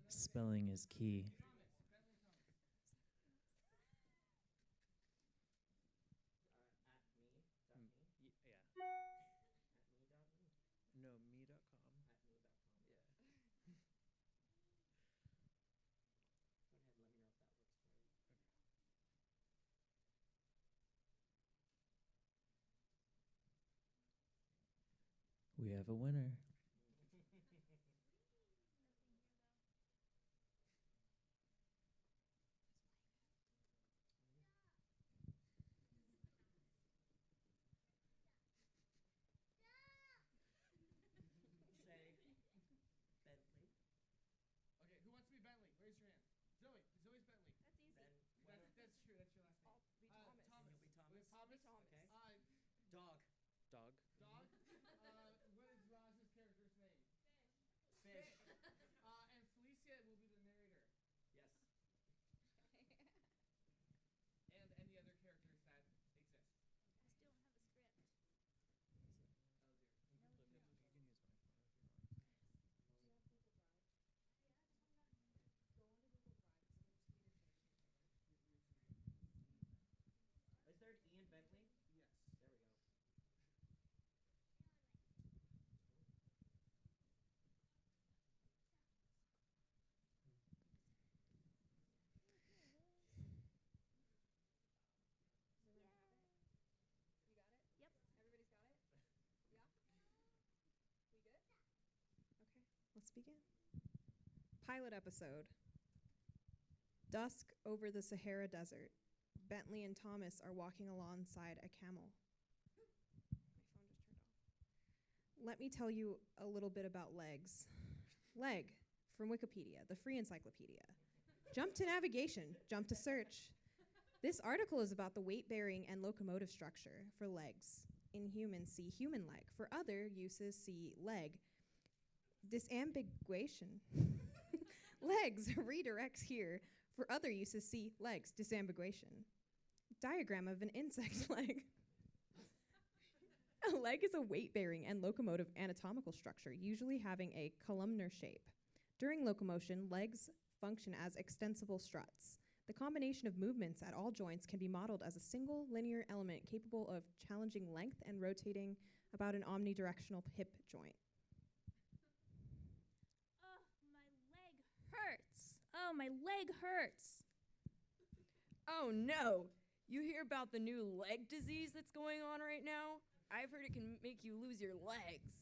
Spelling is key. No, me.com. Yeah. We have a winner. Dog. Dog. What is Roz's character's name? Fish. And Felicia will be the narrator. Yes. And any other characters that exist. Is there an E in Bentley? Yes. There we go. Let's begin. Pilot episode. Dusk over the Sahara Desert. Bentley and Thomas are walking alongside a camel. My phone just turned off. Let me tell you a little bit about legs. Leg, from Wikipedia, the free encyclopedia. Jump to navigation, jump to search. This article is about the weight-bearing and locomotive structure for legs. In humans, see human leg. For other uses, see leg. Disambiguation. Legs redirects here. For other uses, see legs. Disambiguation. Diagram of an insect leg. A leg is a weight-bearing and locomotive anatomical structure, usually having a columnar shape. During locomotion, legs function as extensible struts. The combination of movements at all joints can be modeled as a single linear element capable of challenging length and rotating about an omnidirectional hip joint. Oh, my leg hurts. Oh no! You hear about the new leg disease that's going on right now? I've heard it can make you lose your legs.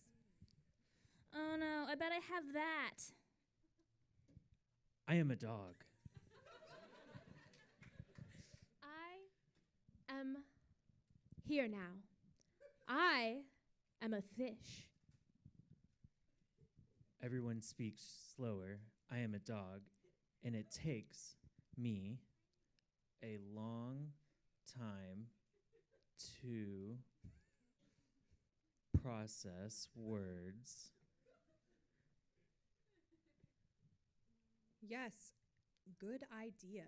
Oh no, I bet I have that. I am a dog. I am here now. I am a fish. Everyone speaks slower. I am a dog, and it takes me a long time to process words. Yes, good idea.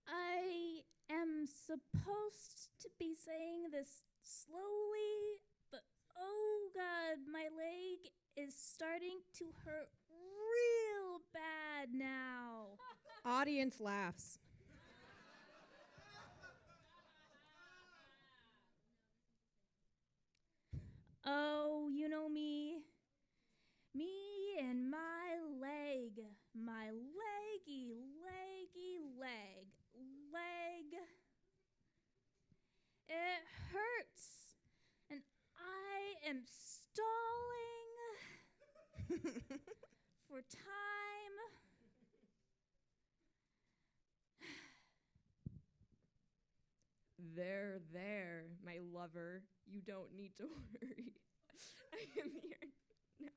I am supposed to be saying this slowly, but oh god, my leg is starting to hurt real bad now. Audience laughs. Oh, you know me. Me and my leg. My leggy leg. Leg. It hurts. And I am stalling for time. There, my lover. You don't need to worry. I am here now.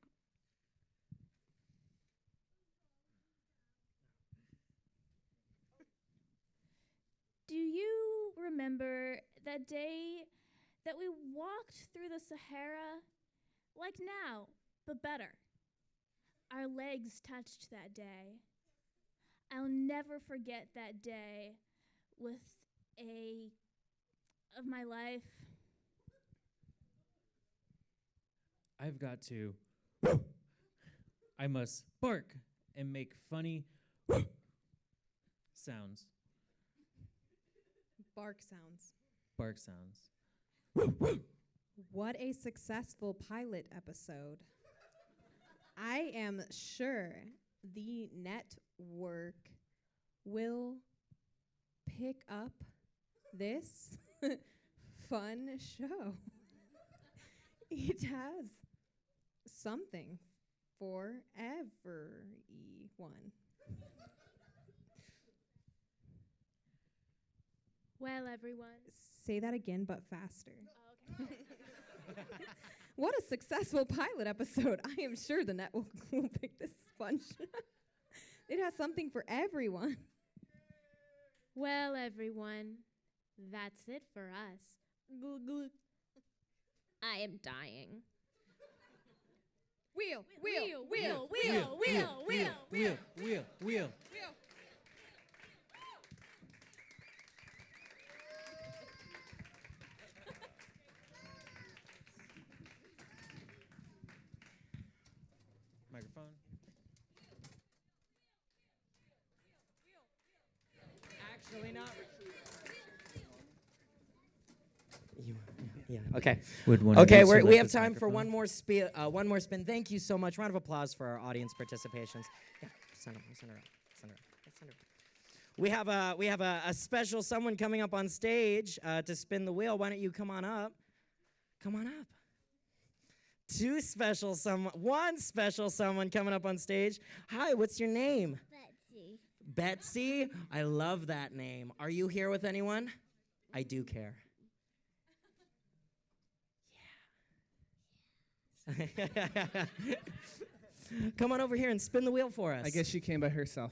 Do you remember that day that we walked through the Sahara? Like now, but better. Our legs touched that day. I'll never forget that day with of my life. I've got to. I must bark and make funny sounds. Bark sounds. Bark sounds. What a successful pilot episode. I am sure the network will pick up this fun show. It has something for everyone. Well, everyone. Say that again, but faster. Oh, okay. What a successful pilot episode. I am sure the network will pick this fun show. It has something for everyone. Well, everyone, That's it for us. Glug, glug. I am dying. Wheel, wheel, wheel, wheel, wheel, wheel, wheel. Microphone. Actually, not. Yeah. Okay. Would one of Okay. you We select have this time for microphone? one more spin. Thank you so much. Round of applause for our audience participations. Yeah. Send her up. We have a special someone coming up on stage to spin the wheel. Why don't you come on up? Come on up. One special someone coming up on stage. Hi, what's your name? Betsy. Betsy? I love that name. Are you here with anyone? I do care. Yeah. Come on over here and spin the wheel for us. I guess she came by herself.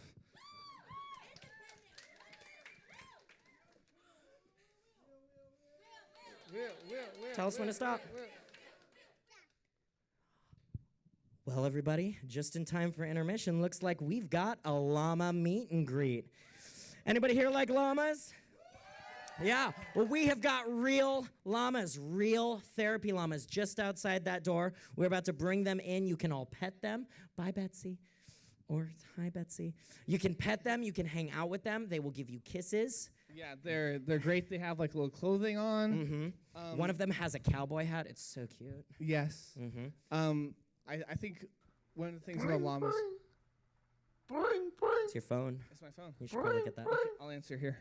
Tell us when to stop. Well, everybody, just in time for intermission, looks like we've got a llama meet and greet. Anybody here like llamas? Yeah, well, we have got real llamas, real therapy llamas just outside that door. We're about to bring them in. You can all pet them. Bye, Betsy. Or hi, Betsy. You can pet them. You can hang out with them. They will give you kisses. Yeah, they're great. They have like a little clothing on. Mm-hmm. One of them has a cowboy hat. It's so cute. Yes. Mm-hmm. I think one of the things about llamas. It's your phone. It's my phone. You should probably get that. Okay, I'll answer here.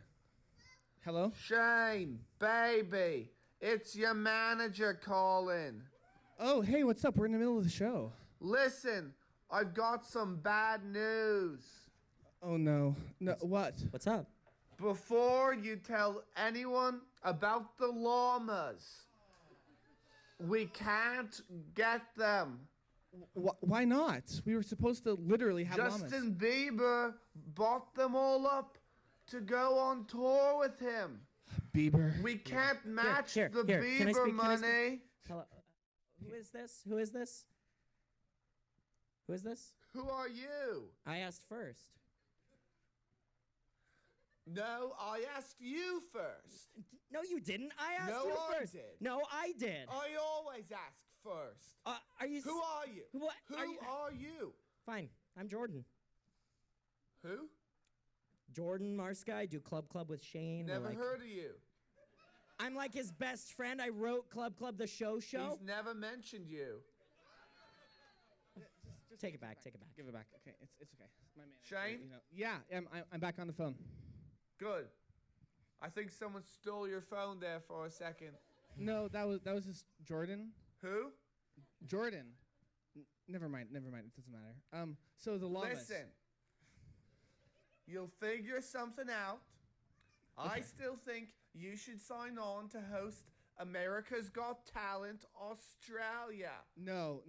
Hello? Shane, baby, it's your manager calling. Oh, hey, what's up? We're in the middle of the show. Listen, I've got some bad news. Oh, no. No, what? What's up? Before you tell anyone about the llamas, we can't get them. Why not? We were supposed to literally have llamas. Justin Bieber bought them all up to go on tour with him. Bieber. We can't match Here, the here. Can I Bieber speak? Can I speak? money. Hello. Who is this? Who is this? Who is this? Who are you? I asked first. No, I asked you first. No, you didn't. I asked No, you I first. did. No, I did. I always ask first. Are you? Who are you? What? Who Are are you? Fine. I'm Jordan. Who? Jordan Marsky. I do Club with Shane. Never heard of you. I'm like his best friend. I wrote Club the show. He's never mentioned you. Just take it back. Take it back. Give it back. Okay, it's okay. My manager, Shane? you know. Yeah, I'm back on the phone. Good. I think someone stole your phone there for a second. No, that was just Jordan. Who? Jordan. Never mind. It doesn't matter. So the llamas. Listen. You'll figure something out. I still think you should sign on to host America's Got Talent Australia. No.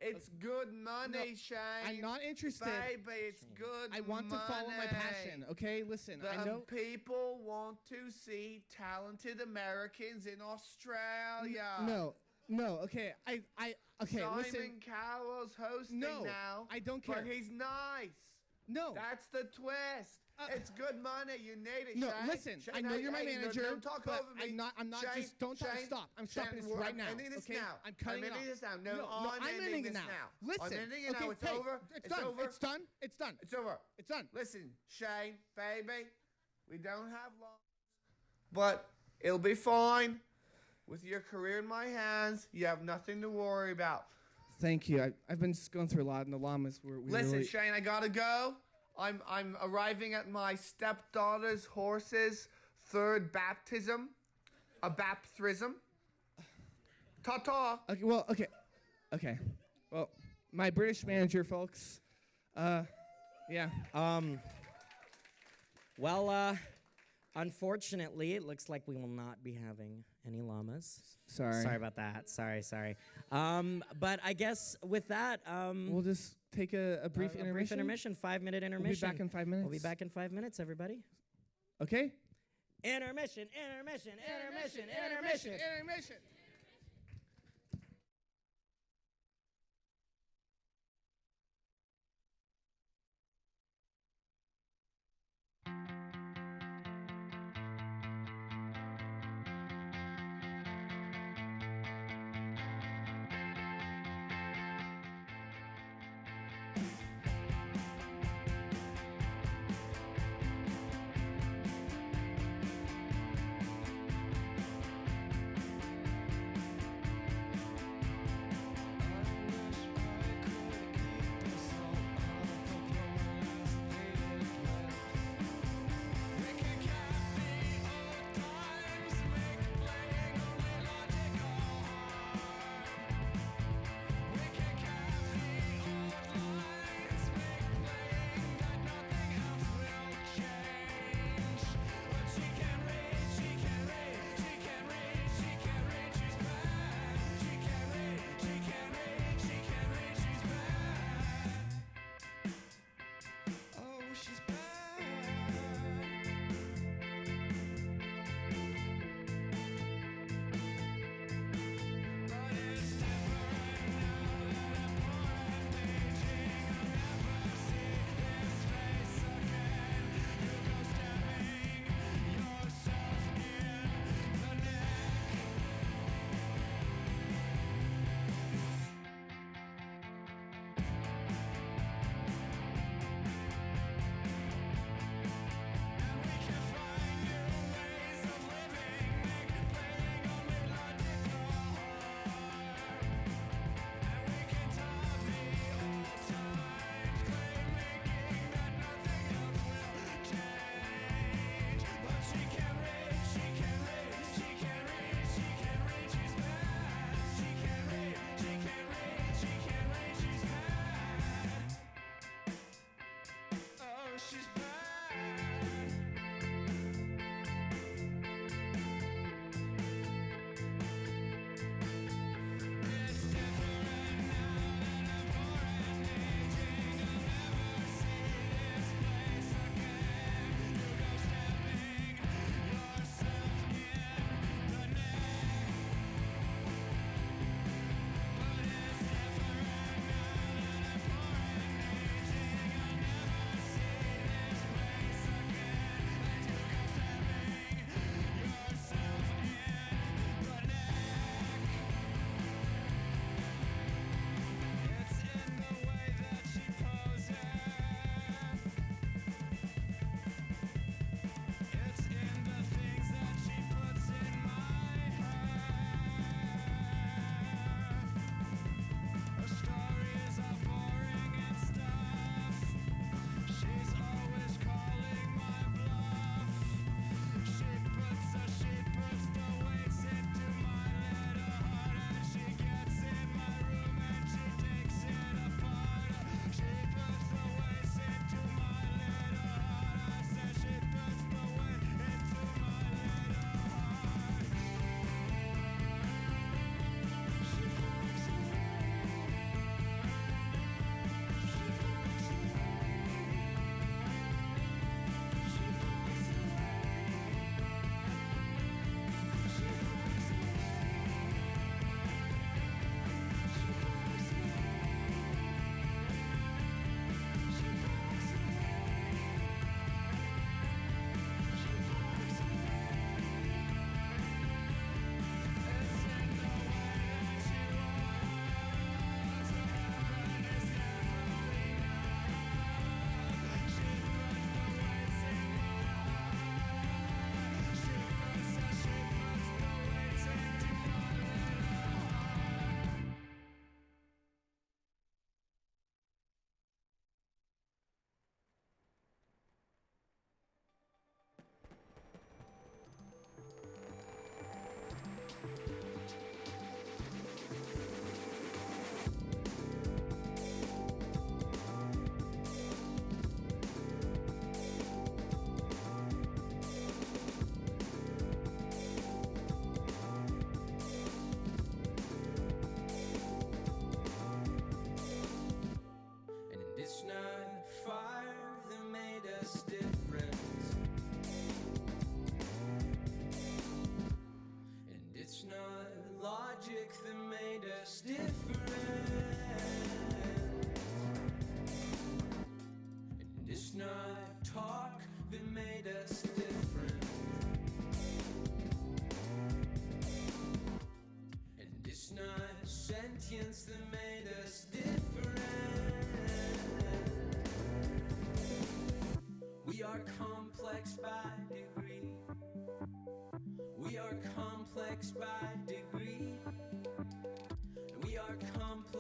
It's good money, Shane. I'm not interested. Baby, it's good I want to follow my passion. Okay, listen. The I know people want to see talented Americans in Australia. No. Okay, okay. Simon Listen. Cowell's hosting now. I don't care. But he's nice. No. That's the twist. It's good money. You need it. No, Shane. listen. Shane, I know you're my hey, manager. Don't talk but over me. I'm not. Shane, Just don't Shane, stop. I'm stopping Shane, this right now. I'm ending this okay? now. I'm cutting I'm it ending off. this now. No, I'm ending it now. Listen. I'm ending it now. Okay, It's hey, over. It's done. over. It's done. It's done. It's over. It's done. Listen, Shane, baby, we don't have long, but it'll be fine. With your career in my hands, you have nothing to worry about. Thank you. I've been just going through a lot, and the llamas were. Listen, really Shane, I gotta go. I'm arriving at my stepdaughter's horse's third baptism, a baptism. Ta-ta. Okay. Well. Okay. Well, my British manager, folks. Yeah. Well, unfortunately, it looks like we will not be having any llamas. Sorry about that. Sorry. But I guess with that, we'll just take a brief intermission. A brief intermission, 5-minute intermission. We'll be back in 5 minutes. We'll be back in 5 minutes, everybody. Okay. Intermission, intermission, intermission, intermission. Intermission.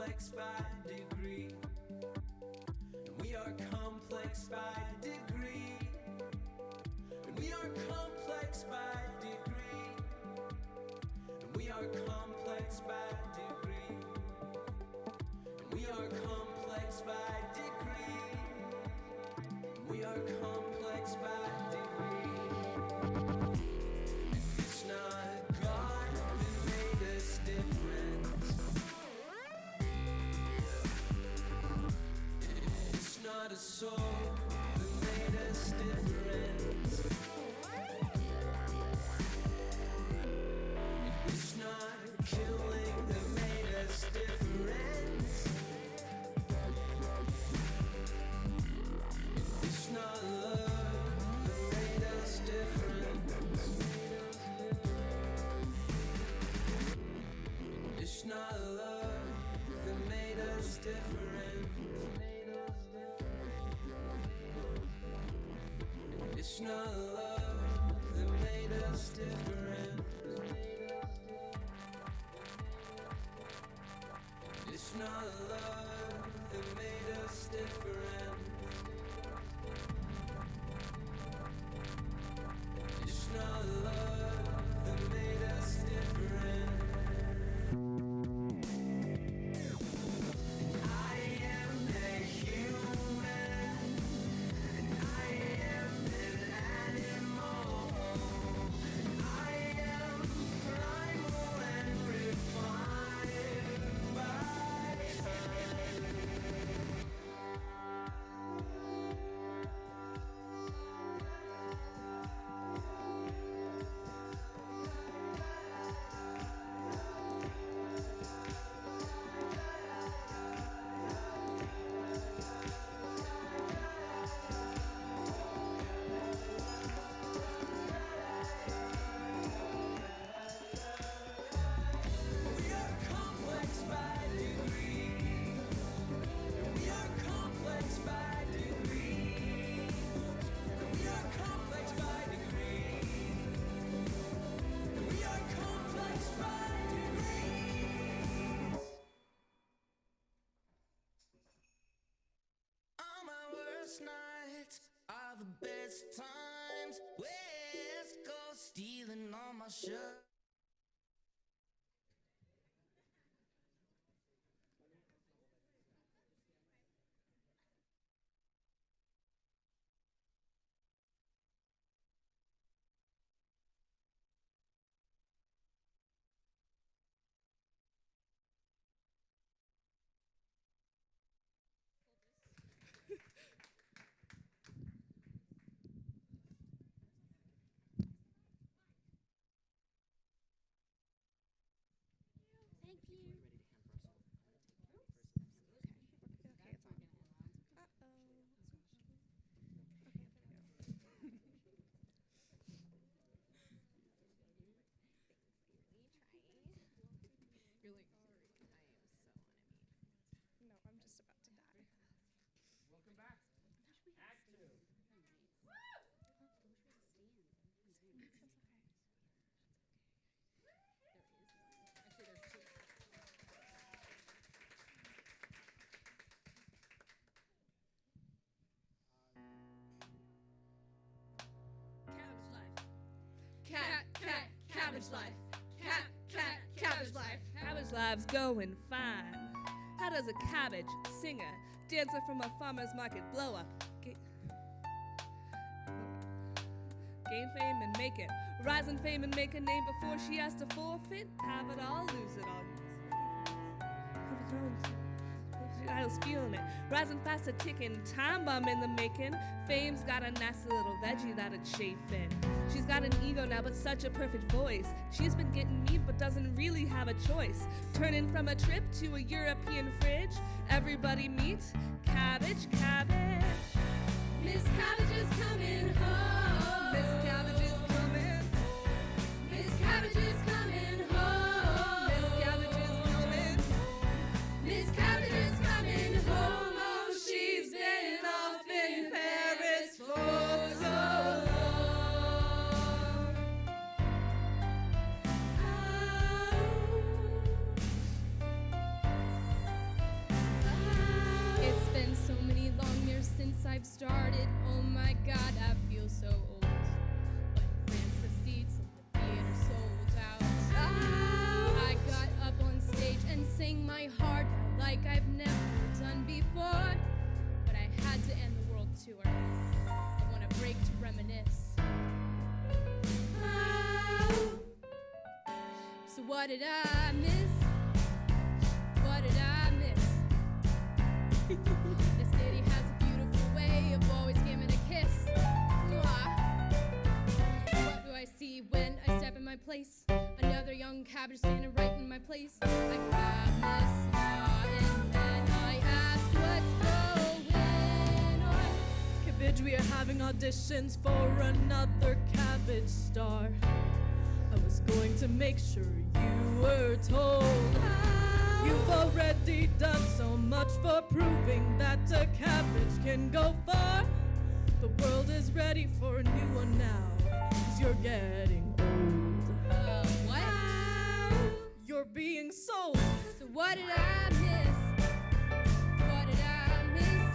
complex by degree. And we are complex by degree. And we are complex by degree. And we are complex by degree. And we are complex by degree. We are complex by degree. It's not God that made us different. It's not a soul that made us different. It's not killing that made us different. It's not love that made us different. It's not love that made us different. It's not love that made us different. It's not love that made us different. It's not love that made us different. I am a human, and I am an animal. I am primal and refined by time. We are complex by degree. We are complex by degree. We are complex by degree. We are complex by degree. All my worst nights are the best times. West Coast stealing all my shirt. Thank you. You're like, sorry. No, I'm just about to die. Welcome back. Act 2. Cabbage life. Cat, cabbage life. Cat, cabbage life. Cabbage life's going fine. How does a cabbage singer, dancer from a farmer's market blow up? Gain fame and make it. Rise in fame and make a name before she has to forfeit. Have it all, lose it all. I was feeling it. Rising faster, ticking. Time bomb in the making. Fame's got a nasty little veggie that it's shaping. She's got an ego now, but such a perfect voice. She's been getting meat, but doesn't really have a choice. Turning from a trip to a European fridge. Everybody meets cabbage, cabbage. Miss Cabbage is coming home. Miss Cabbage is coming. Miss Cabbage is coming home. Miss Cabbage is coming. Miss Cabbage is coming home. Oh, she's been off in Paris for so long. sing my heart out like I've never done before. But I had to end the world tour. I want a break to reminisce. So what did I miss? What did I miss? The city has a beautiful way of always giving a kiss. Mwah. What do I see when I step in my place? Another young cabbage standing right in my place. I grab Miss Ma and then I ask what's going on. Cabbage, we are having auditions for another cabbage star. I was going to make sure you were told. You've already done so much for proving that a cabbage can go far. The world is ready for a new one now, 'cause you're getting old. What? You're being sold. So what did I miss? What did I miss?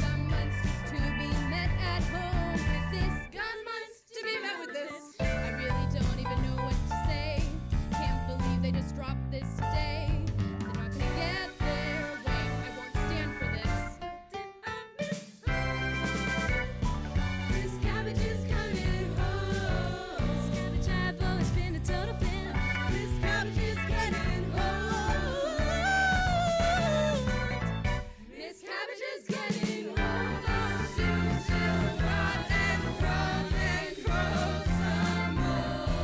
Gun monsters to be met at home with this. Gun monsters to be met with this. I really don't even know what to say. Can't believe they just dropped this today. They're not gonna get their way. I won't stand for this. This cabbage is coming home. This cabbage I've always been a total fan of. This cabbage is getting old. This cabbage is getting old. Oh, soon she'll rot and rot and grow some more.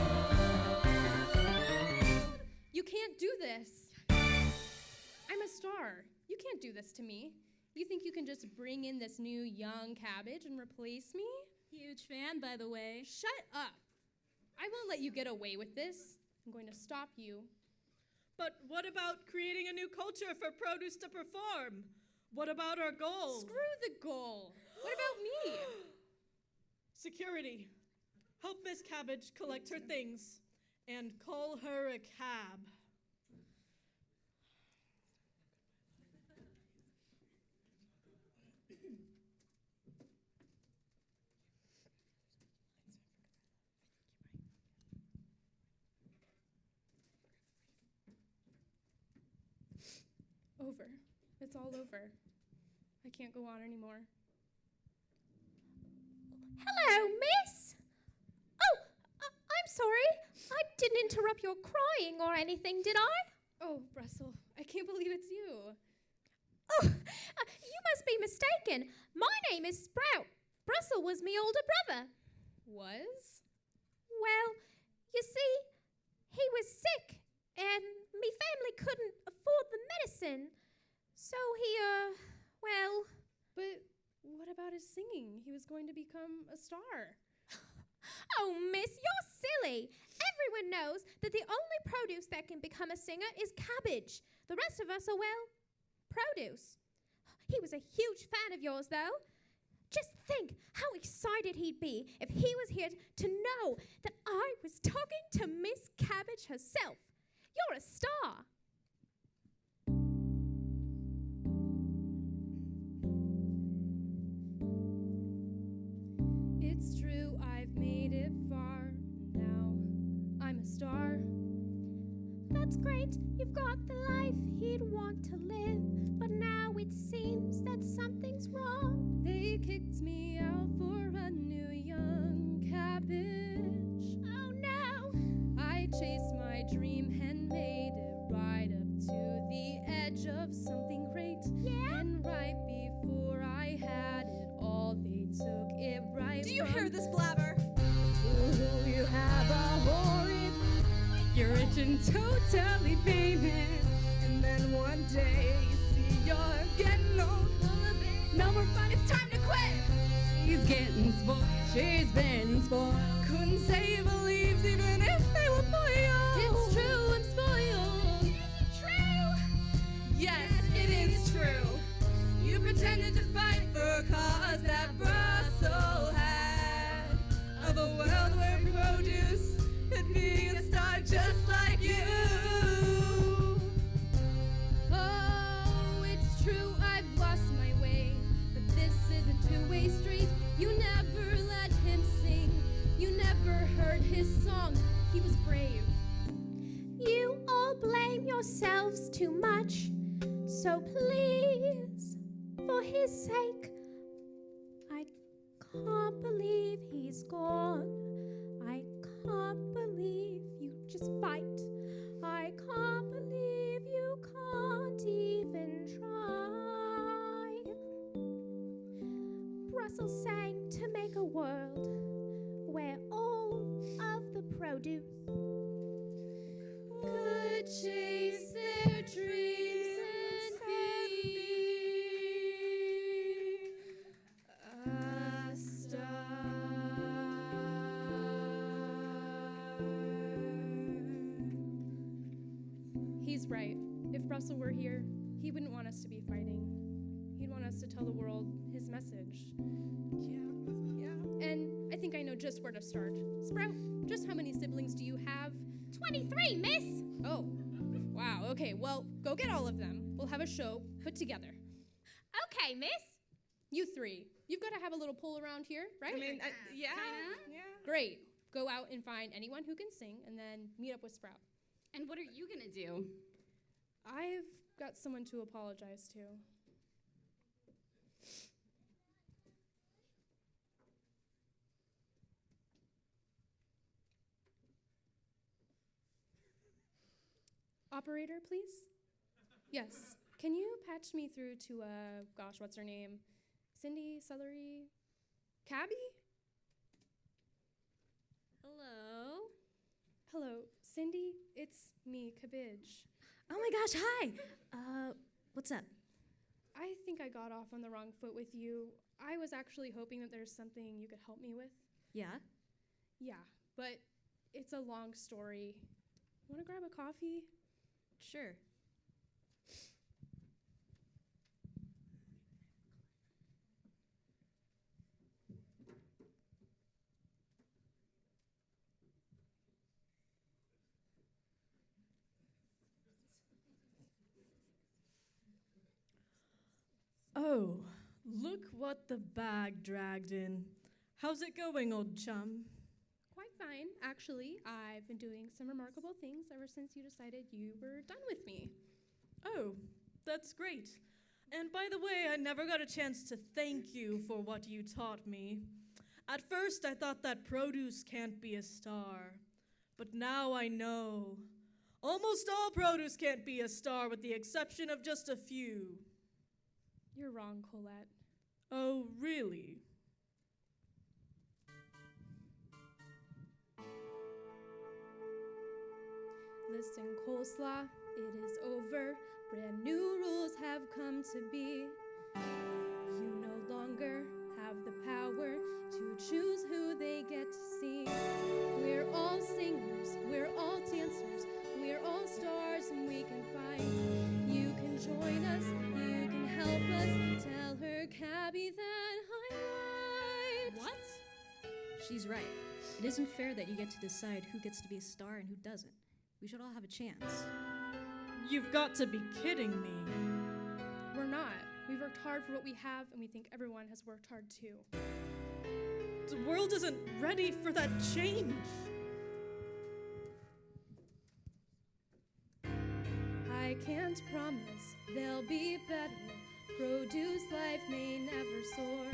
You can't do this. I'm a star. You can't do this to me. You think you can just bring in this new young cabbage and replace me? Huge fan, by the way. Shut up. I won't let you get away with this. I'm going to stop you. But what about creating a new culture for produce to perform? What about our goal? Screw the goal. What about me? Security. Help Miss Cabbage collect her things and call her a cab. Over. It's all over. I can't go on anymore. Hello, miss. Oh, I'm sorry. I didn't interrupt your crying or anything, did I? Oh, Russell, I can't believe it's you. Oh, you must be mistaken. My name is Sprout. Russell was me older brother. Was? Well, you see, he was sick, and me family couldn't afford the medicine. So he, well... But what about his singing? He was going to become a star. Oh, miss, you're silly. Everyone knows that the only produce that can become a singer is cabbage. The rest of us are, well, produce. He was a huge fan of yours, though. Just think how excited he'd be if he was here to know that I was talking to Miss Cabbage herself. You're a star. It's true, I've made it far. Now I'm a star. That's great. You've got the life he'd want to live. But now it seems that something's wrong. They kicked me out for a new young cabbage. Oh no! I chased my dream and made it right up to the edge of something great. Yeah? And right before I had it all, they took it right. Do you hear this blabber? Ooh, you have a horrid. You're rich and totally famous. And then one day you see you're getting old. No more fun, it's time to quit. He's getting spoiled. She's been spoiled. Couldn't save her leaves even if they were boiled. It's true, I'm spoiled. Is it true? Yes, it is true. You pretended to fight for a cause that Russell had. Of a world where produce could be a star just like you. Oh, it's true, I've lost my way. But this is a two-way street. You never let him sing. You never heard his song. He was brave. You all blame yourselves too much. So please, for his sake, I can't believe he's gone. I can't believe you just fight. I can't believe you can't even try. Brussels sang to make a world where all of the produce could chase their dreams and be a star. He's right. If Russell were here, he wouldn't want us to be fighting. He'd want us to tell the world his message. Yeah. And I think I know just where to start. Sprout, just how many siblings do you have? 23, miss! Oh, wow. Okay, well, go get all of them. We'll have a show put together. Okay, miss. You three, you've got to have a little pull around here, right? I mean, yeah. Great. Go out and find anyone who can sing and then meet up with Sprout. And what are you gonna do? I've got someone to apologize to. Operator, please? Yes. Can you patch me through to, gosh, what's her name? Cindy, Celery, Cabby? Hello? Hello, Cindy, it's me, Cabbage. Oh my gosh, hi! What's up? I think I got off on the wrong foot with you. I was actually hoping that there's something you could help me with. Yeah? Yeah, but it's a long story. Wanna grab a coffee? Sure. Oh, look what the bag dragged in. How's it going, old chum? Quite fine, actually. I've been doing some remarkable things ever since you decided you were done with me. Oh, that's great. And by the way, I never got a chance to thank you for what you taught me. At first, I thought that produce can't be a star. But now I know. Almost all produce can't be a star with the exception of just a few. You're wrong, Colette. Oh, really? Listen, Coleslaw, it is over. Brand new rules have come to be. You no longer have the power to choose who they get to see. We're all singers, we're all dancers, we're all stars, and we can fight. You can join us, you can help us. Tell her, Cabby, that I'm right. What? She's right. It isn't fair that you get to decide who gets to be a star and who doesn't. We should all have a chance. You've got to be kidding me. We're not. We've worked hard for what we have, and we think everyone has worked hard too. The world isn't ready for that change. I can't promise they'll be better. Produce life may never soar.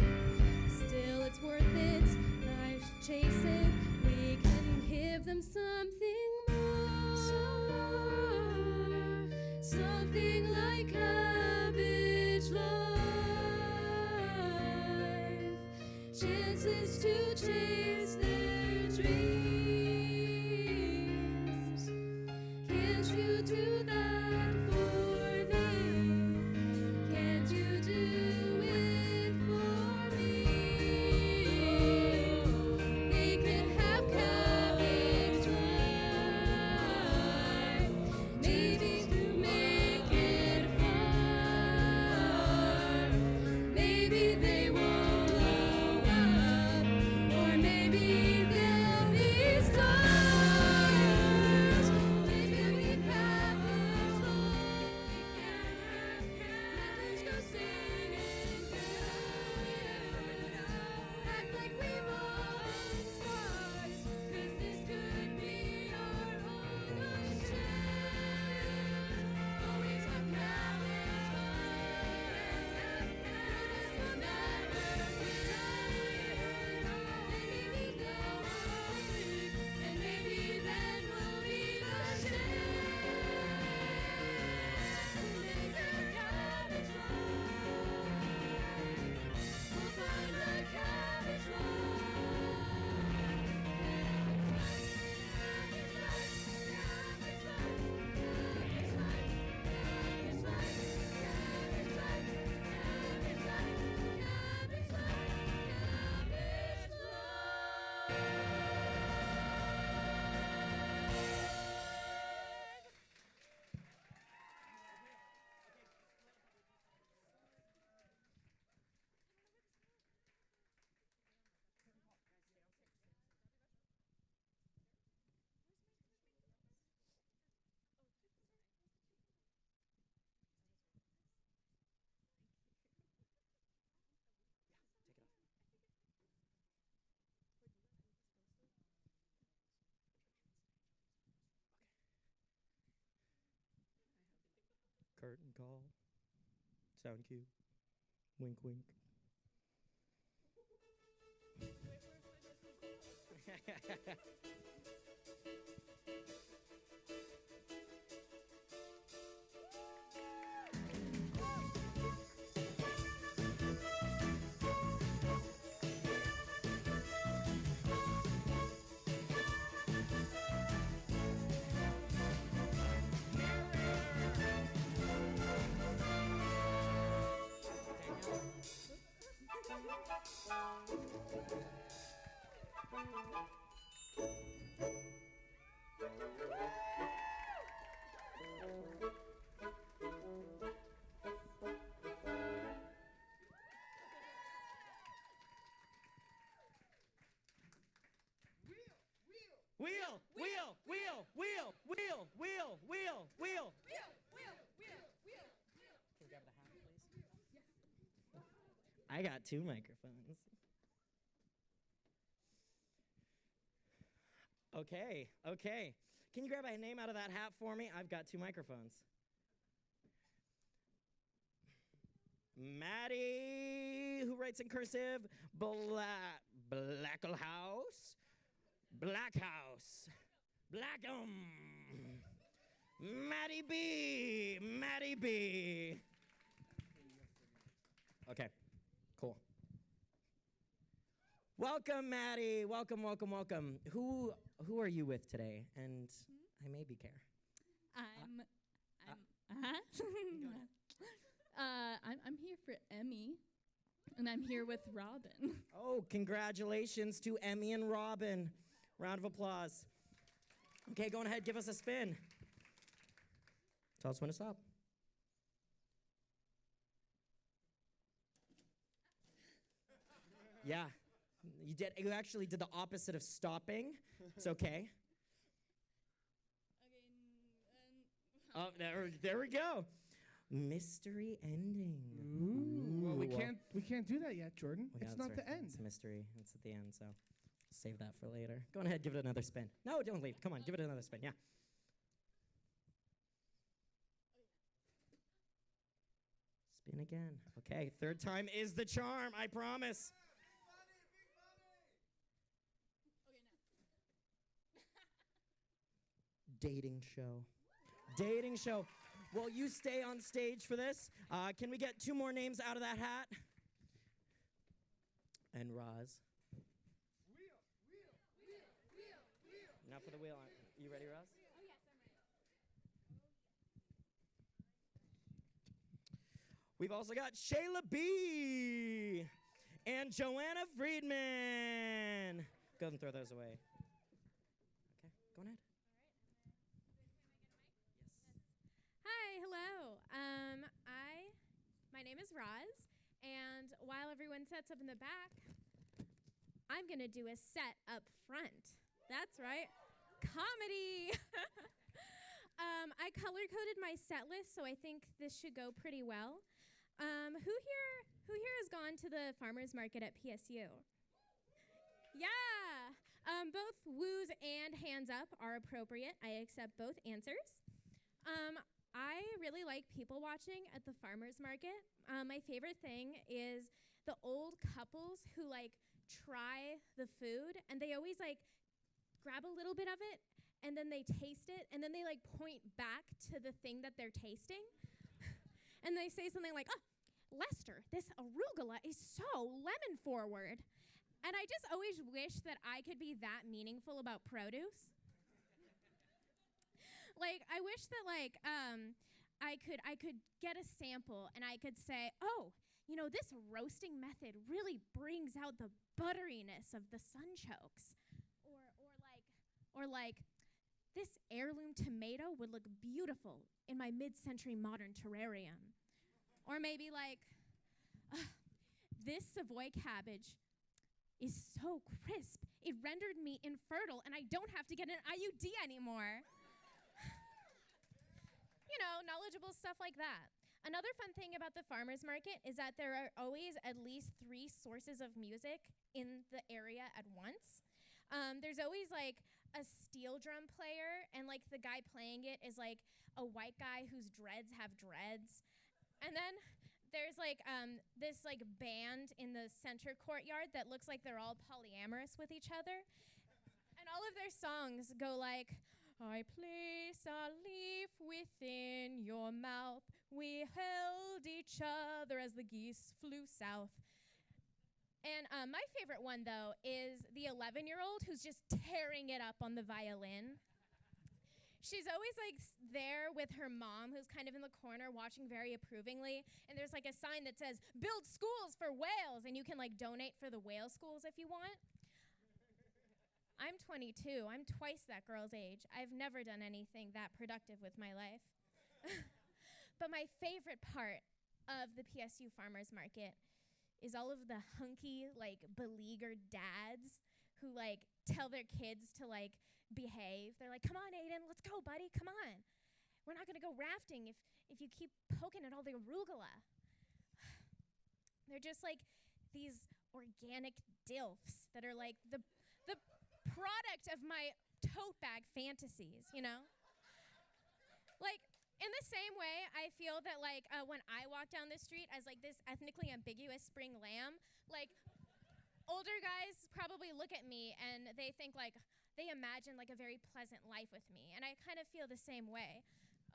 Still, it's worth it. Life should chase it. We can give them something more. Something like cabbage life. Chances to chase their dreams. Can't you do that for me? Can't you do it for me? They can have cabbage life. Maybe to make it far. Maybe they won't blow up, or maybe curtain call. Sound cue. Wink, wink. Wheel, wheel, wheel, wheel, wheel, wheel, wheel, wheel. Can you grab the hat, please? I got 2 microphones. Okay, okay. Can you grab a name out of that hat for me? I've got 2 microphones. Maddie, who writes in cursive, Blackle House. Black House. Blackham. Maddie B. Maddie B. Okay, cool. Welcome, Maddie. Welcome, welcome, welcome. Who are you with today? And I maybe care. I'm here for Emmy, and I'm here with Robin. Oh, congratulations to Emmy and Robin. Round of applause. Okay, go on ahead, give us a spin. Tell us when to stop. Yeah, you actually did the opposite of stopping. It's okay. Oh, there we go. Mystery ending. Ooh. Well, we can't do that yet, Jordan. Well, yeah, it's not right. the end. It's a mystery. It's at the end, so save that for later. Go on ahead, give it another spin. No, don't leave. Come on, give it another spin. Yeah. Spin again. Okay, third time is the charm, I promise. Dating show. Dating show. Well, you stay on stage for this. Can we get 2 more names out of that hat? And Roz. Enough for the wheel. You ready, Roz? Oh, yes, I'm ready. We've also got Shayla B. and Joanna Friedman. Go ahead and throw those away. Okay, go on ahead. Hi, hello. My name is Roz, and while everyone sets up in the back, I'm gonna do a set up front. That's right, comedy. I color-coded my set list, so I think this should go pretty well. Who here has gone to the farmers market at PSU? Yeah. Both woos and hands up are appropriate. I accept both answers. I really like people watching at the farmers market. My favorite thing is the old couples who try the food, and they always grab a little bit of it, and then they taste it, and then they point back to the thing that they're tasting, and they say something like, "Oh, Lester, this arugula is so lemon forward," and I just always wish that I could be that meaningful about produce. I wish that I could get a sample and I could say, "Oh, this roasting method really brings out the butteriness of the sunchokes," or this heirloom tomato would look beautiful in my mid-century modern terrarium, or maybe this Savoy cabbage is so crisp it rendered me infertile and I don't have to get an IUD anymore. Knowledgeable stuff like that. Another fun thing about the farmers market is that there are always at least 3 sources of music in the area at once. There's always a steel drum player, and like the guy playing it is like a white guy whose dreads have dreads. And then there's like this like band in the center courtyard that looks like they're all polyamorous with each other. And all of their songs go like, I place a leaf within your mouth. We held each other as the geese flew south. And my favorite one, though, is the 11-year-old who's just tearing it up on the violin. She's always like there with her mom, who's kind of in the corner watching very approvingly. And there's like a sign that says, build schools for whales. And you can like donate for the whale schools if you want. I'm 22. I'm twice that girl's age. I've never done anything that productive with my life. But my favorite part of the PSU Farmers Market is all of the hunky, like, beleaguered dads who, like, tell their kids to, like, behave. They're like, come on, Aiden, let's go, buddy, come on. We're not going to go rafting if you keep poking at all the arugula. They're just, like, these organic dilfs that are, like, the product of my tote bag fantasies, you know? Like, in the same way, I feel that, like, when I walk down the street as, like, this ethnically ambiguous spring lamb, like, older guys probably look at me and they think, like, they imagine, like, a very pleasant life with me. And I kind of feel the same way.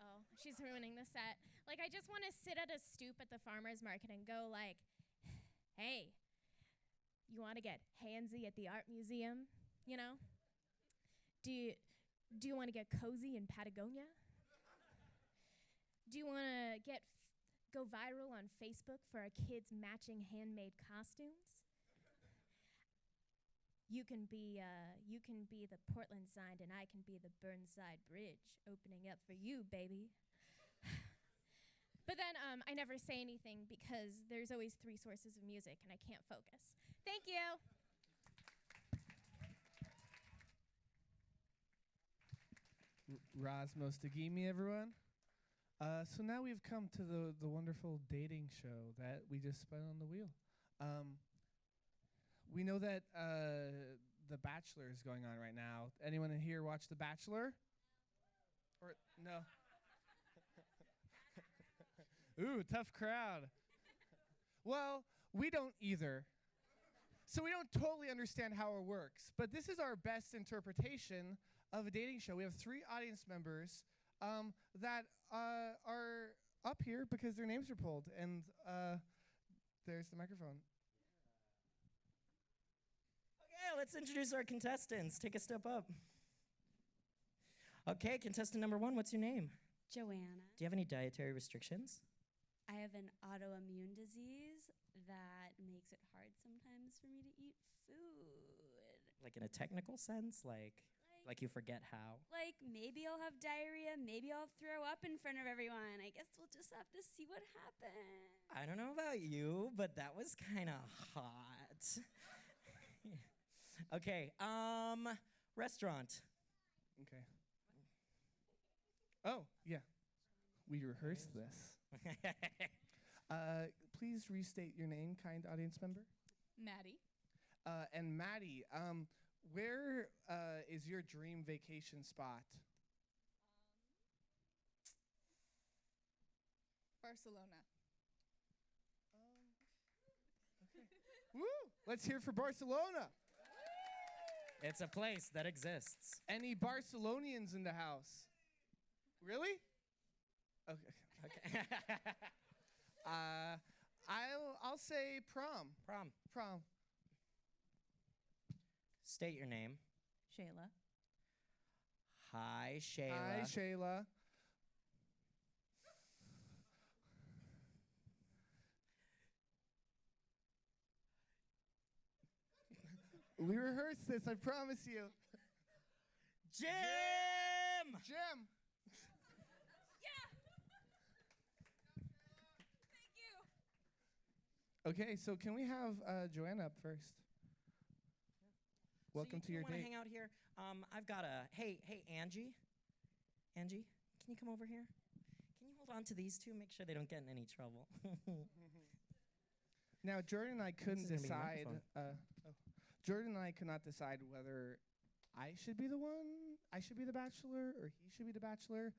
Oh, she's ruining the set. Like, I just want to sit at a stoop at the farmer's market and go, like, hey, you want to get handsy at the art museum, you know? Do you want to get cozy in Patagonia? Do you want to go viral on Facebook for our kids' matching handmade costumes? You can be the Portland sign, and I can be the Burnside Bridge opening up for you, baby. But then I never say anything because there's always 3 sources of music, and I can't focus. Thank you. Rosmos Dagimi, everyone. So now we've come to the wonderful dating show that we just spun on the wheel. We know that The Bachelor is going on right now. Anyone in here watch The Bachelor? Or no? Ooh, tough crowd. Well, we don't either. So we don't totally understand how it works. But this is our best interpretation of a dating show. We have 3 audience members that are up here because their names are pulled. And there's the microphone. Okay, let's introduce our contestants. Take a step up. Okay, contestant number 1, what's your name? Joanna. Do you have any dietary restrictions? I have an autoimmune disease that makes it hard sometimes for me to eat food. Like in a technical sense? Like you forget how? Like, maybe I'll have diarrhea, maybe I'll throw up in front of everyone. I guess we'll just have to see what happens. I don't know about you, but that was kind of hot. Okay, restaurant. Okay. Oh, yeah. We rehearsed this. Please restate your name, kind audience member. Maddie. And Maddie, where is your dream vacation spot? Barcelona. Okay. Woo! Let's hear for Barcelona. It's a place that exists. Any Barcelonians in the house? Really? Okay. I'll say prom. Prom. State your name. Shayla. Hi, Shayla. Hi, Shayla. We rehearsed this, I promise you. Jim! Jim! Okay, so can we have Joanna up first? Welcome to your date. date. Hang out here. I've got a hey, Angie. Angie, can you come over here? Can you hold on to these 2? Make sure they don't get in any trouble. Now, Jordan and I couldn't This is gonna be a decide. microphone. Jordan and I could not decide whether I should be the one. I should be the bachelor, or he should be the bachelor.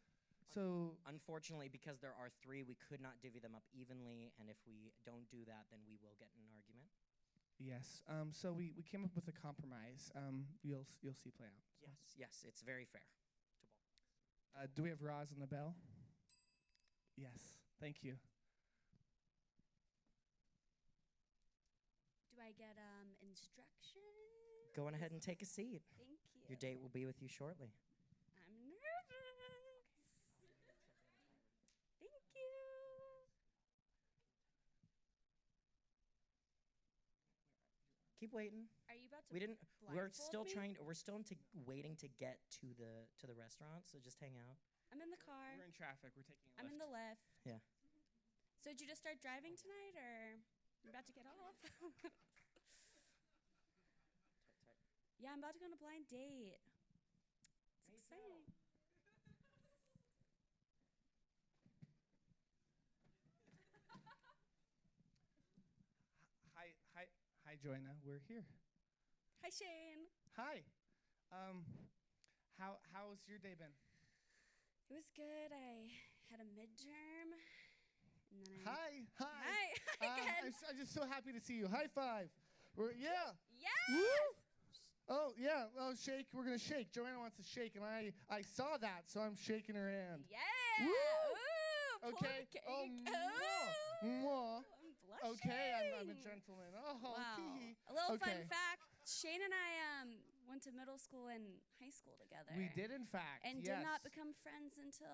So Unfortunately, because there are 3, we could not divvy them up evenly, and if we don't do that, then we will get in an argument. yes. So we came up with a compromise. You'll see play out. So. Yes, it's very fair. Do we have Roz on the bell? Yes. Thank you. Do I get instructions? Go on ahead and take a seat. Thank you. Your date will be with you shortly. I'm nervous. Thank you. Keep waiting. Are you about to We didn't. We're blindfold still me? trying. We're still waiting to get to the restaurant. So just hang out. I'm in the car. We're in traffic. We're taking a I'm in the lift. Yeah. So did you just start driving tonight, or you're about to get off? Yeah, I'm about to go on a blind date. It's exciting. Hi, Joanna. We're here. Hi, Shane. Hi. How's your day been? It was good. I had a midterm, and then I. Hi. Hi again. I'm just so happy to see you. High five. Yeah. Yes. Woo! Oh yeah. Oh, shake. We're gonna shake. Joanna wants to shake, and I saw that, so I'm shaking her hand. Yeah. Woo! Ooh, Okay. Cake. Oh, Ooh. mwah. I'm blushing. Okay. I'm a gentleman. Oh, Wow. tee-hee. A little Okay. fun fact: Shane and I went to middle school and high school together. We did, in fact. And yes. did not become friends until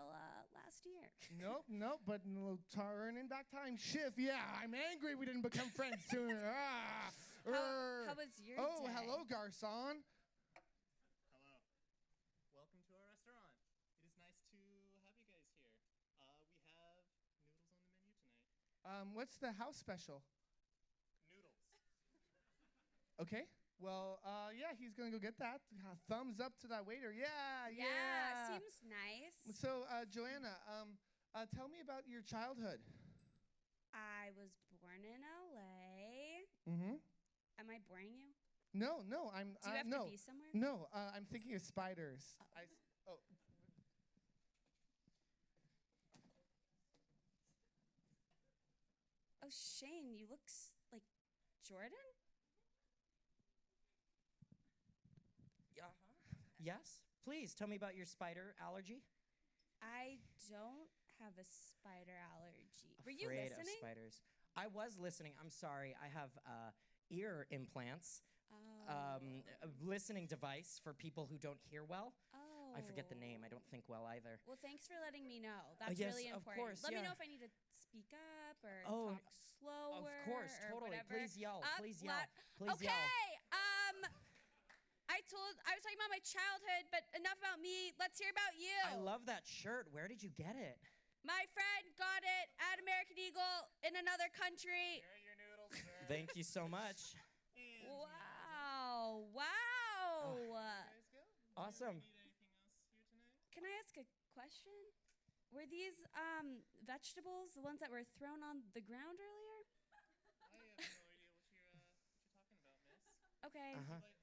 last year. Nope. But turning back time shift. Yeah, I'm angry we didn't become friends sooner. How was your Oh, day? hello, Garcon. Hello. Welcome to our restaurant. It is nice to have you guys here. We have noodles on the menu tonight. What's the house special? Noodles. Okay. Well, yeah, he's gonna go get that. Thumbs up to that waiter. Yeah. Seems nice. So, Joanna, tell me about your childhood. I was born in LA. Mm-hmm. Am I boring you? No, Do I'm. you have no, to be somewhere? No, I'm thinking of spiders. Oh. Oh, Shane, you look like Jordan? Yes. Please tell me about your spider allergy. I don't have a spider allergy. Were you Afraid listening? of spiders. I was listening. I'm sorry. I have ear implants. A listening device for people who don't hear well. Oh. I forget the name. I don't think well either. Well, thanks for letting me know. That's yes, really of important. course, Let me yeah. know if I need to speak up or Oh, talk slower. Of course, or totally. whatever. Please yell. Up, Please yell. loud. Please Okay. I was talking about my childhood, but enough about me. Let's hear about you. I love that shirt. Where did you get it? My friend got it at American Eagle in another country. Here are your noodles, sir. Thank you so much. Wow. Awesome. Can I ask a question? Were these vegetables the ones that were thrown on the ground earlier? I have no idea what you're talking about, miss. Okay. Uh-huh. Would you like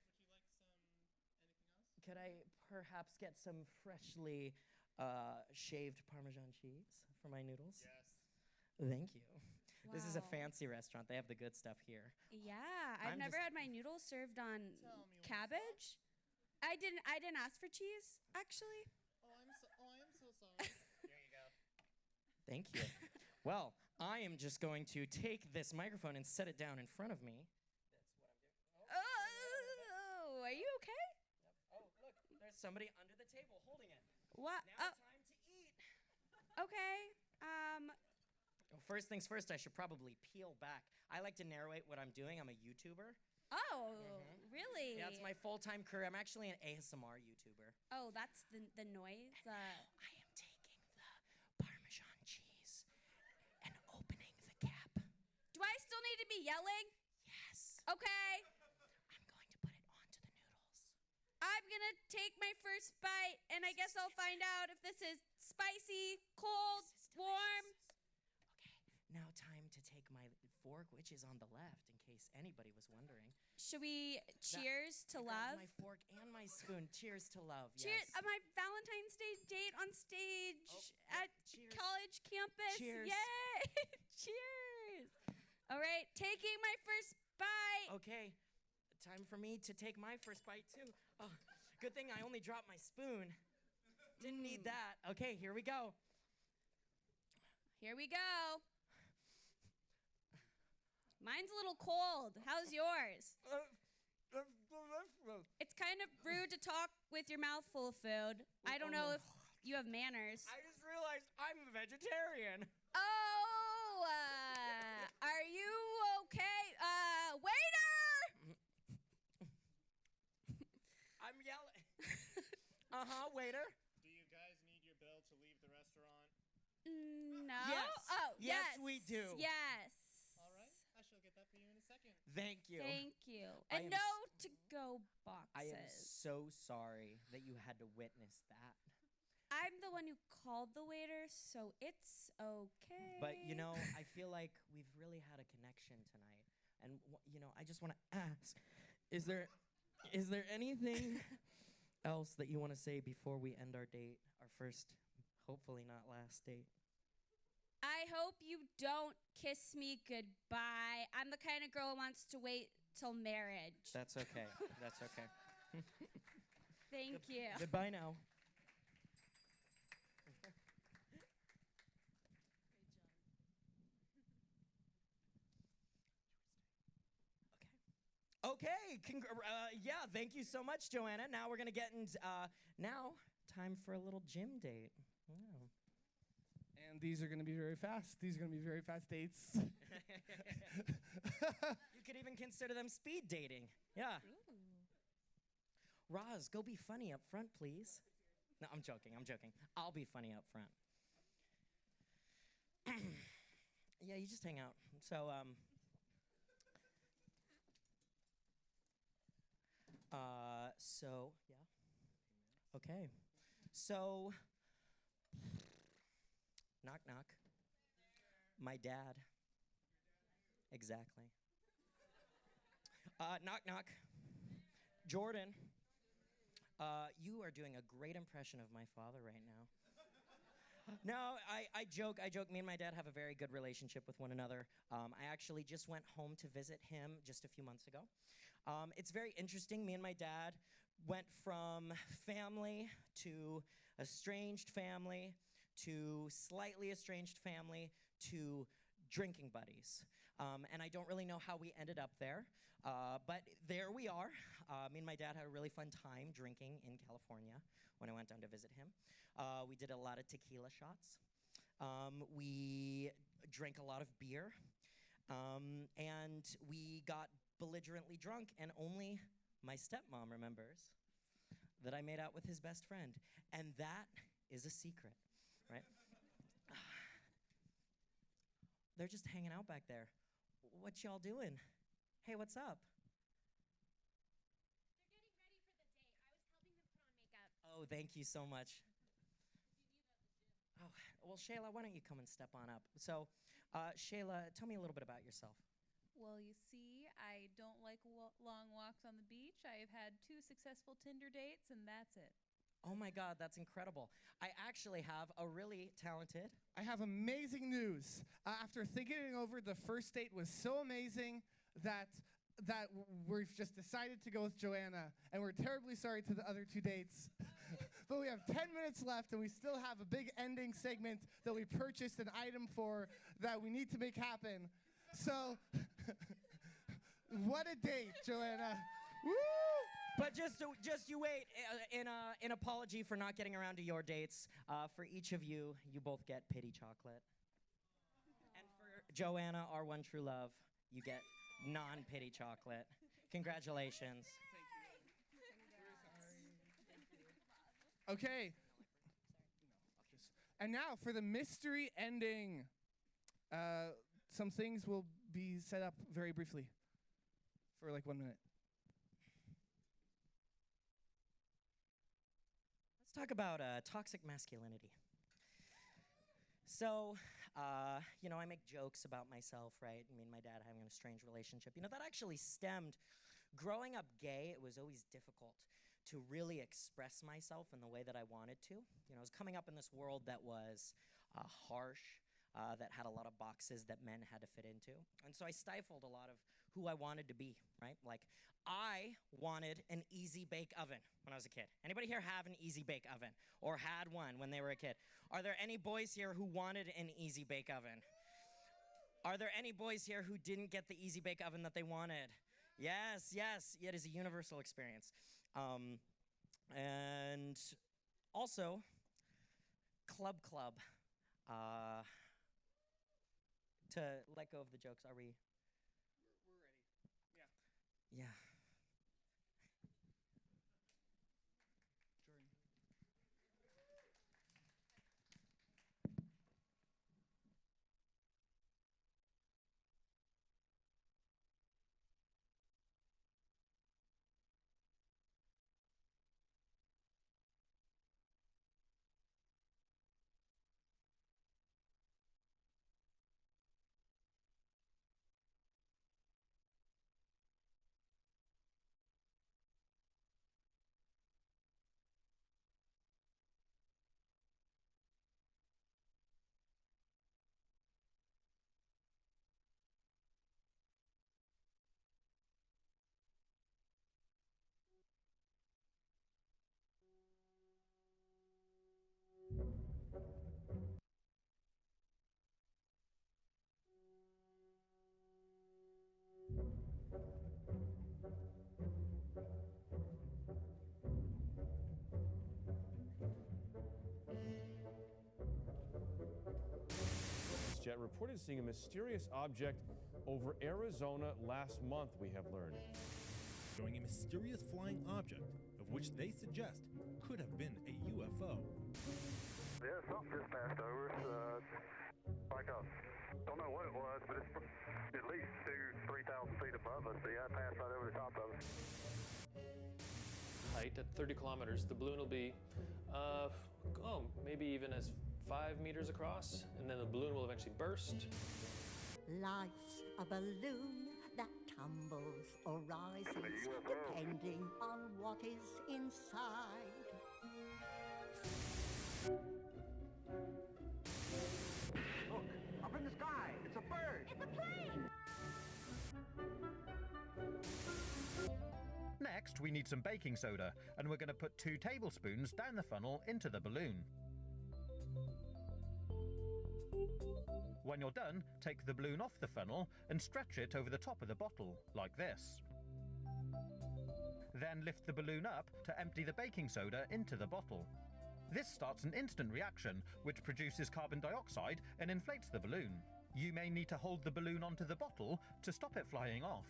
Could I perhaps get some freshly shaved Parmesan cheese for my noodles? Yes. Thank you. This is a Wow. fancy restaurant. They have the good stuff here. Yeah, I've I'm never just- had my noodles served on Tell me when cabbage. I didn't ask for cheese, actually. Oh, I am so sorry. Here you go. Thank you. Well, I am just going to take this microphone and set it down in front of me. Oh, are you okay? Oh, look, there's somebody under the table holding it. What? Now time to eat. Okay. Well, first things first, I should probably peel back. I like to narrate what I'm doing. I'm a YouTuber. Oh, really? Yeah, it's my full-time career. I'm actually an ASMR YouTuber. Oh, that's the noise. I am taking the Parmesan cheese and opening the cap. Do I still need to be yelling? Yes. Okay. I'm going to put it onto the noodles. I'm gonna take my first bite, and I guess I'll find out if this is spicy, cold, warm. Okay, now time to take my fork, which is on the left, in case anybody was wondering. Should we cheers to I grabbed love? my fork and my spoon. Cheers to love. Cheers! Yes. My Valentine's Day date on stage at college campus. Cheers. Yay! Cheers! All right, taking my first bite. Okay, time for me to take my first bite too. Oh, good thing I only dropped my spoon. Didn't need that. Okay, here we go. Here we go. Mine's a little cold. How's yours? It's kind of rude to talk with your mouth full of food. I don't know if you have manners. I just realized I'm a vegetarian. Oh, are you okay? Waiter! I'm yelling. Waiter. Do you guys need your bill to leave the restaurant? No. Yes. Oh, Yes, we do. Yes. All right, I shall get that for you in a second. Thank you. Thank you. I And am no to-go boxes. I am so sorry that you had to witness that. I'm the one who called the waiter, so it's okay. But you know, I feel like we've really had a connection tonight, and you know, I just want to ask: is there anything else that you want to say before we end our date, our first, hopefully not last date? I hope you don't kiss me goodbye. I'm the kind of girl who wants to wait till marriage. That's okay. That's okay. Thank you. Goodbye now. Okay, yeah, thank you so much, Joanna. Now we're gonna get in. Now, time for a little gym date. Wow. And these are going to be very fast. These are going to be very fast dates. You could even consider them speed dating. Yeah. Roz, go be funny up front, please. No, I'm joking. I'm joking. I'll be funny up front. Yeah, you just hang out. So, yeah. Okay. So, knock, knock. My dad. Exactly. Knock, knock. Jordan. You are doing a great impression of my father right now. No, I joke. Me and my dad have a very good relationship with one another. I actually just went home to visit him just a few months ago. It's very interesting. Me and my dad went from family to estranged family to slightly estranged family to drinking buddies. And I don't really know how we ended up there, but there we are. Me and my dad had a really fun time drinking in California when I went down to visit him. We did a lot of tequila shots. We drank a lot of beer. And we got belligerently drunk, and only my stepmom remembers that I made out with his best friend. And that is a secret, right? They're just hanging out back there. What y'all doing? Hey, what's up? Oh, thank you so much. Oh, well, Shayla, why don't you come and step on up? So, Shayla, tell me a little bit about yourself. Well, you see, I don't like long walks on the beach. I have had 2 successful Tinder dates, and that's it. Oh my God, that's incredible. I actually have a really talented. I have amazing news. After thinking it over, the first date was so amazing that we've just decided to go with Joanna, and we're terribly sorry to the other 2 dates. But we have 10 minutes left, and we still have a big ending segment that we purchased an item for that we need to make happen. So, what a date, Joanna. Woo! But just you wait. In apology for not getting around to your dates, for each of you, you both get pity chocolate. And for Joanna, our one true love, you get non-pity chocolate. Congratulations. Okay. And now for the mystery ending. Some things will be set up very briefly for like 1 minute. Let's talk about toxic masculinity. So, I make jokes about myself, right? Me and my dad having a strange relationship. That actually stemmed. Growing up gay, it was always difficult to really express myself in the way that I wanted to. I was coming up in this world that was harsh, that had a lot of boxes that men had to fit into. And so I stifled a lot of who I wanted to be, right? Like, I wanted an easy bake oven when I was a kid. Anybody here have an easy bake oven or had one when they were a kid? Are there any boys here who wanted an easy bake oven? Are there any boys here who didn't get the easy bake oven that they wanted? Yes, it is a universal experience. And also, Club. To let go of the jokes, are we? We're ready. Yeah. Jet reported seeing a mysterious object over Arizona last month, we have learned. Showing a mysterious flying object, of which they suggest could have been a UFO. Yeah, something just passed over us. Don't know what it was, but it's at least 3,000 feet above us. Yeah, it passed right over the top of us. Height at 30 kilometers. The balloon will be, maybe even as 5 meters across, and then the balloon will eventually burst. Life's a balloon that tumbles or rises, depending on what is inside. Look, up in the sky, it's a bird. It's a plane! Next, we need some baking soda, and we're going to put 2 tablespoons down the funnel into the balloon. When you're done, take the balloon off the funnel and stretch it over the top of the bottle, like this. Then lift the balloon up to empty the baking soda into the bottle. This starts an instant reaction, which produces carbon dioxide and inflates the balloon. You may need to hold the balloon onto the bottle to stop it flying off.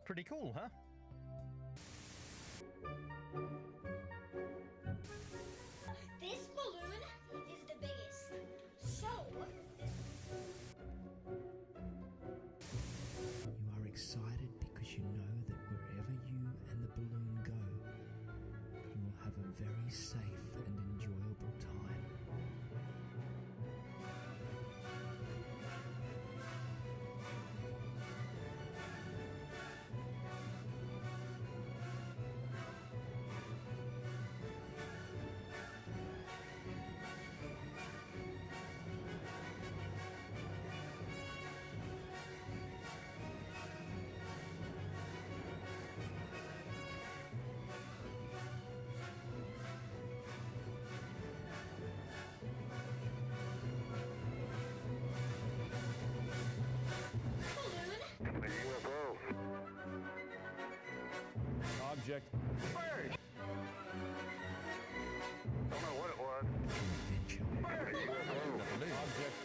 Pretty cool, huh? This balloon is the biggest. So, You are excited because you know that wherever you and the balloon go, you will have a very safe and enjoyable time. Object. Bird! Don't know what it was. Bird! Object.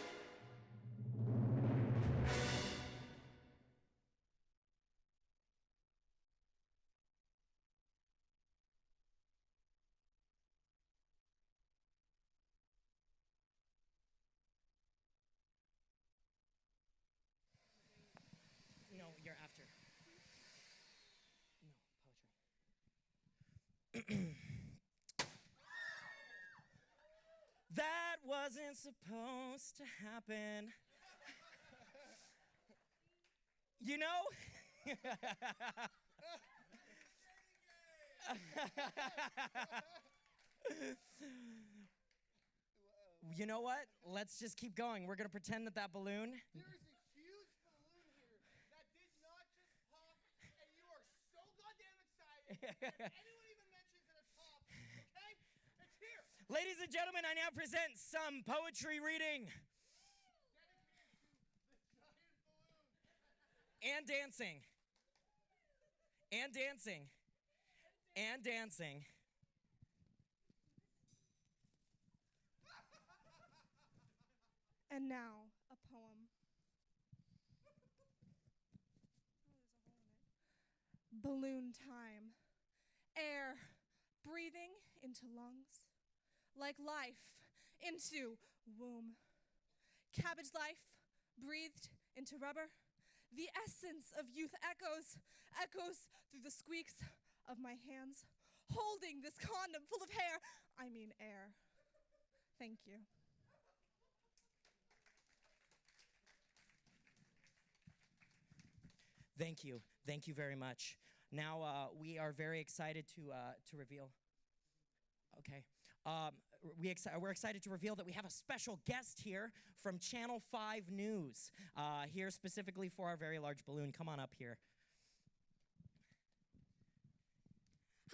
No, you're after. No, poetry. wasn't supposed to happen. You know? You know what? Let's just keep going. We're gonna pretend that balloon. There is a huge balloon here that did not just pop, and you are so goddamn excited. If anyone even mentions that it popped, okay? It's here. Ladies and gentlemen, I now present some poetry reading. And dancing. And dancing. And dancing. And now, a poem. Balloon time. Air breathing into lungs. Like life into womb. Cabbage life breathed into rubber. The essence of youth echoes through the squeaks of my hands, holding this condom full of hair, I mean air. Thank you. Thank you. Thank you very much. Now we are very excited to reveal. Okay. We're excited to reveal that we have a special guest here from Channel 5 News, here specifically for our very large balloon. Come on up here.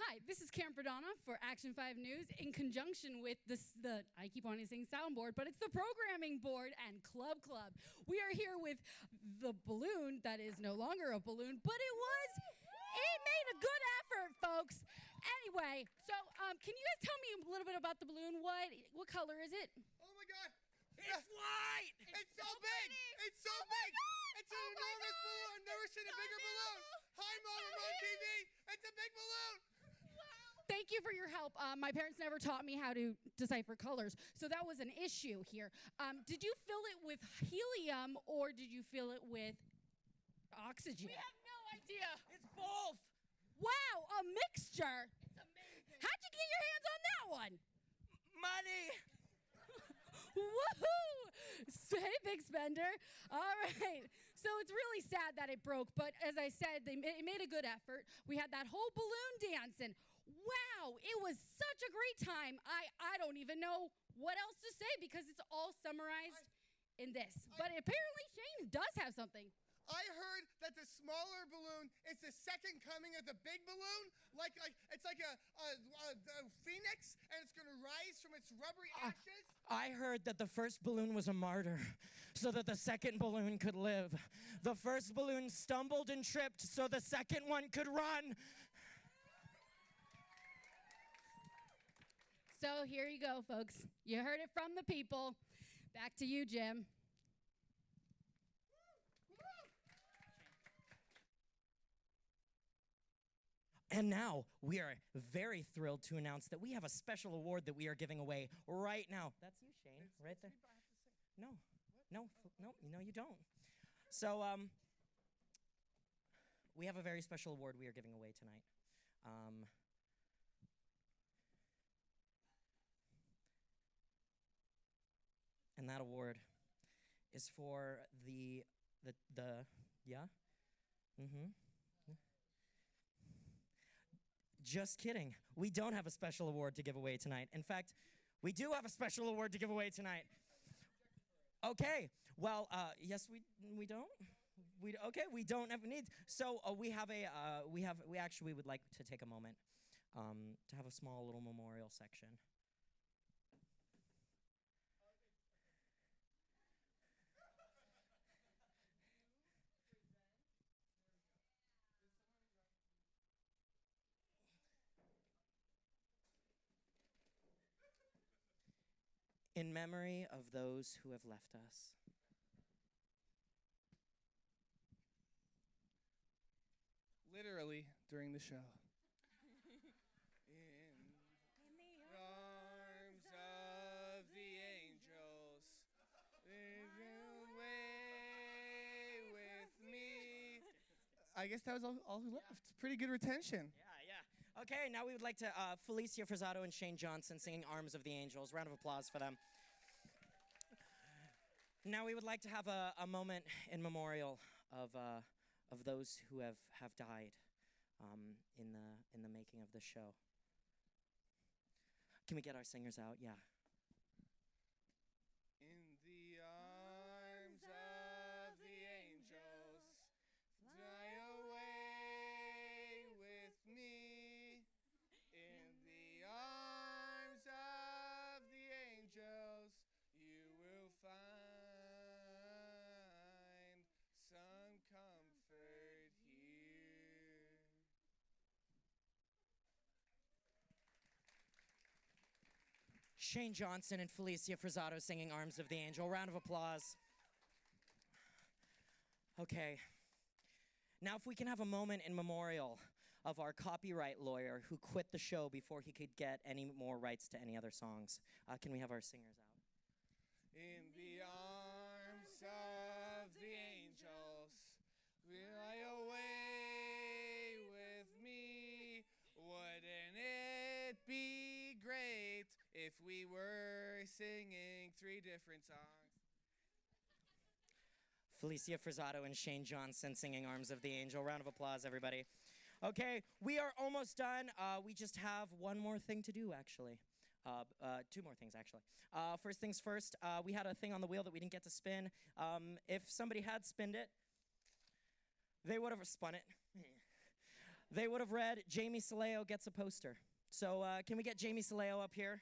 Hi, this is Karen Pradana for Action 5 News in conjunction with I keep wanting to sing soundboard, but it's the programming board and Club. We are here with the balloon that is no longer a balloon, but it made a good effort, folks. Anyway, so can you guys tell me a little bit about the balloon? What color is it? Oh my God. It's white! It's so big! It's so big! It's an enormous balloon! I've never seen a bigger balloon! Hi, Mom, I'm on TV! It's a big balloon! Thank you for your help. My parents never taught me how to decipher colors, so that was an issue here. Did you fill it with helium or did you fill it with oxygen? We have no idea! It's both! Wow, a mixture! It's amazing! How'd you get your hands on that one? Money! Woohoo! Hey, big spender. All right. So it's really sad that it broke, but as I said, it made a good effort. We had that whole balloon dance, and wow, it was such a great time. I don't even know what else to say because it's all summarized in this. But apparently Shane does have something. I heard that the smaller balloon is the second coming of the big balloon. It's like a phoenix, and it's going to rise from its rubbery ashes. I heard that the first balloon was a martyr so that the second balloon could live. The first balloon stumbled and tripped so the second one could run. So here you go, folks. You heard it from the people. Back to you, Jim. And now we are very thrilled to announce that we have a special award that we are giving away right now. That's you, Shane, right there. No, you don't. So we have a very special award we are giving away tonight. And that award is for the yeah? Just kidding. We don't have a special award to give away tonight. In fact, we do have a special award to give away tonight. Okay. Well, yes, we don't. We don't have need. So we would like to take a moment to have a small little memorial section. In memory of those who have left us. Literally during the show. In the arms of the angels, away with me. I guess that was all who left. Pretty good retention. Yeah. Okay, now we would like to Felicia Frazado and Shane Johnson singing Arms of the Angels. Round of applause for them. Now we would like to have a moment in memorial of those who have died in the making of this show. Can we get our singers out? Yeah. In the arms of the angels, fly away with me. In the arms of the angels, you will find some comfort here. Shane Johnson and Felicia Frizzato singing Arms of the Angel. Round of applause. Okay. Now if we can have a moment in memorial of our copyright lawyer who quit the show before he could get any more rights to any other songs. Can we have our singers out? In the arms of the angels, fly away with me. Wouldn't it be great if we were singing 3 different songs? Felicia Frizzato and Shane Johnson singing Arms of the Angel. Round of applause, everybody. Okay, we are almost done. We just have one more thing to do, actually. 2 more things, actually. First things first, we had a thing on the wheel that we didn't get to spin. If somebody had spinned it, they would have spun it. They would have read, Jamie Soleo gets a poster. So can we get Jamie Soleo up here?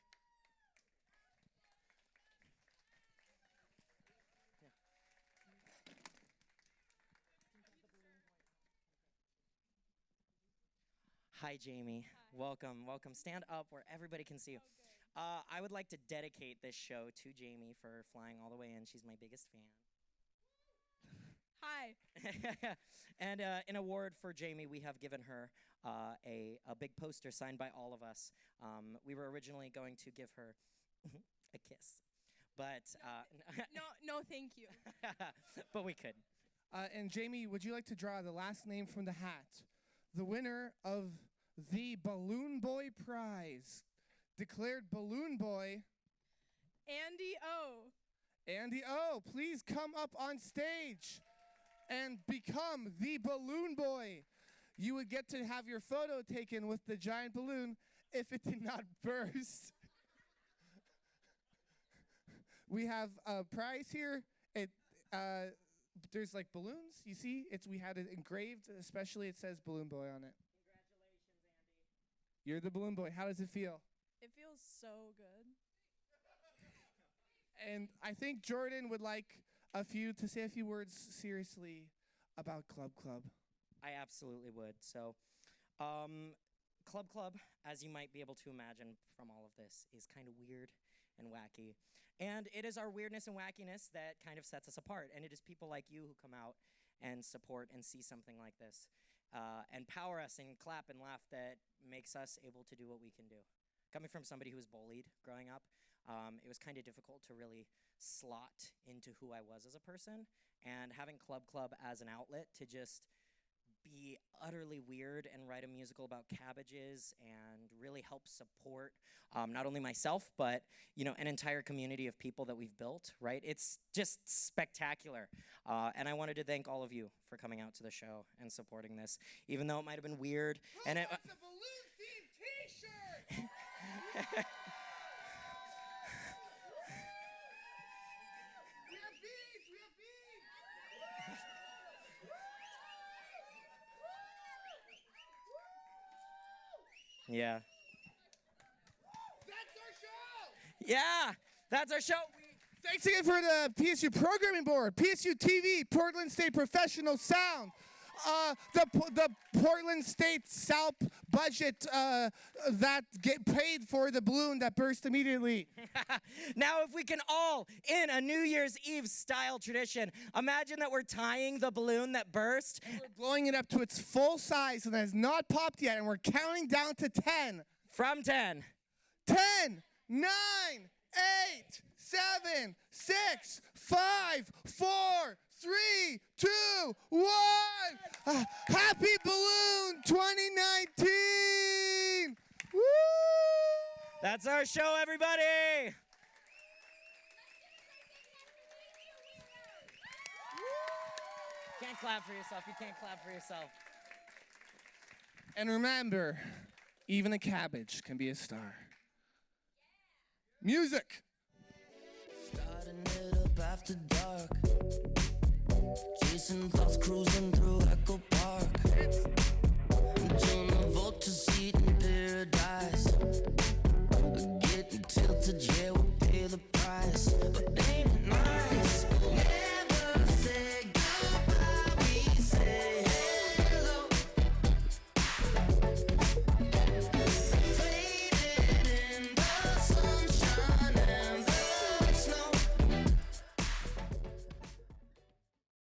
Hi, Jamie. Hi. Welcome, welcome. Stand up where everybody can see you. I would like to dedicate this show to Jamie for flying all the way in. She's my biggest fan. Hi. And in award for Jamie, we have given her a big poster signed by all of us. We were originally going to give her a kiss, but No, thank you. but we could. And Jamie, would you like to draw the last name from the hat? The winner of the Balloon Boy Prize, declared Balloon Boy, Andy O. Andy O. Please come up on stage and become the Balloon Boy. You would get to have your photo taken with the giant balloon if it did not burst. We have a prize here. There's like balloons. You see, we had it engraved. Especially, it says Balloon Boy on it. Congratulations, Andy. You're the Balloon Boy. How does it feel? It feels so good. And I think Jordan would like to say a few words seriously about Club Club. I absolutely would. So, Club, as you might be able to imagine from all of this, is kind of weird and wacky. And it is our weirdness and wackiness that kind of sets us apart. And it is people like you who come out and support and see something like this and power us and clap and laugh that makes us able to do what we can do. Coming from somebody who was bullied growing up, it was kind of difficult to really slot into who I was as a person. And having Club as an outlet to just be utterly weird and write a musical about cabbages and really help support not only myself, but an entire community of people that we've built, right? It's just spectacular. And I wanted to thank all of you for coming out to the show and supporting this, even though it might have been weird. Who wants a balloon-themed t-shirt? Yeah. That's our show! Yeah, that's our show. Thanks again for the PSU programming board, PSU TV, Portland State Professional Sound, the Portland State SALP budget that get paid for the balloon that burst immediately. Now, if we can all, in a New Year's Eve style tradition, imagine that we're tying the balloon that burst. And we're blowing it up to its full size and it has not popped yet, and we're counting down to 10. From 10. 10, 9, 8, 7, 6, 5, 4, 3, 2, 1. Happy Balloon 2019! Woo! That's our show, everybody. clap for yourself. You can't clap for yourself. And remember, even a cabbage can be a star. Music. Starting it up after dark. Chasing thoughts, cruising through Echo Park.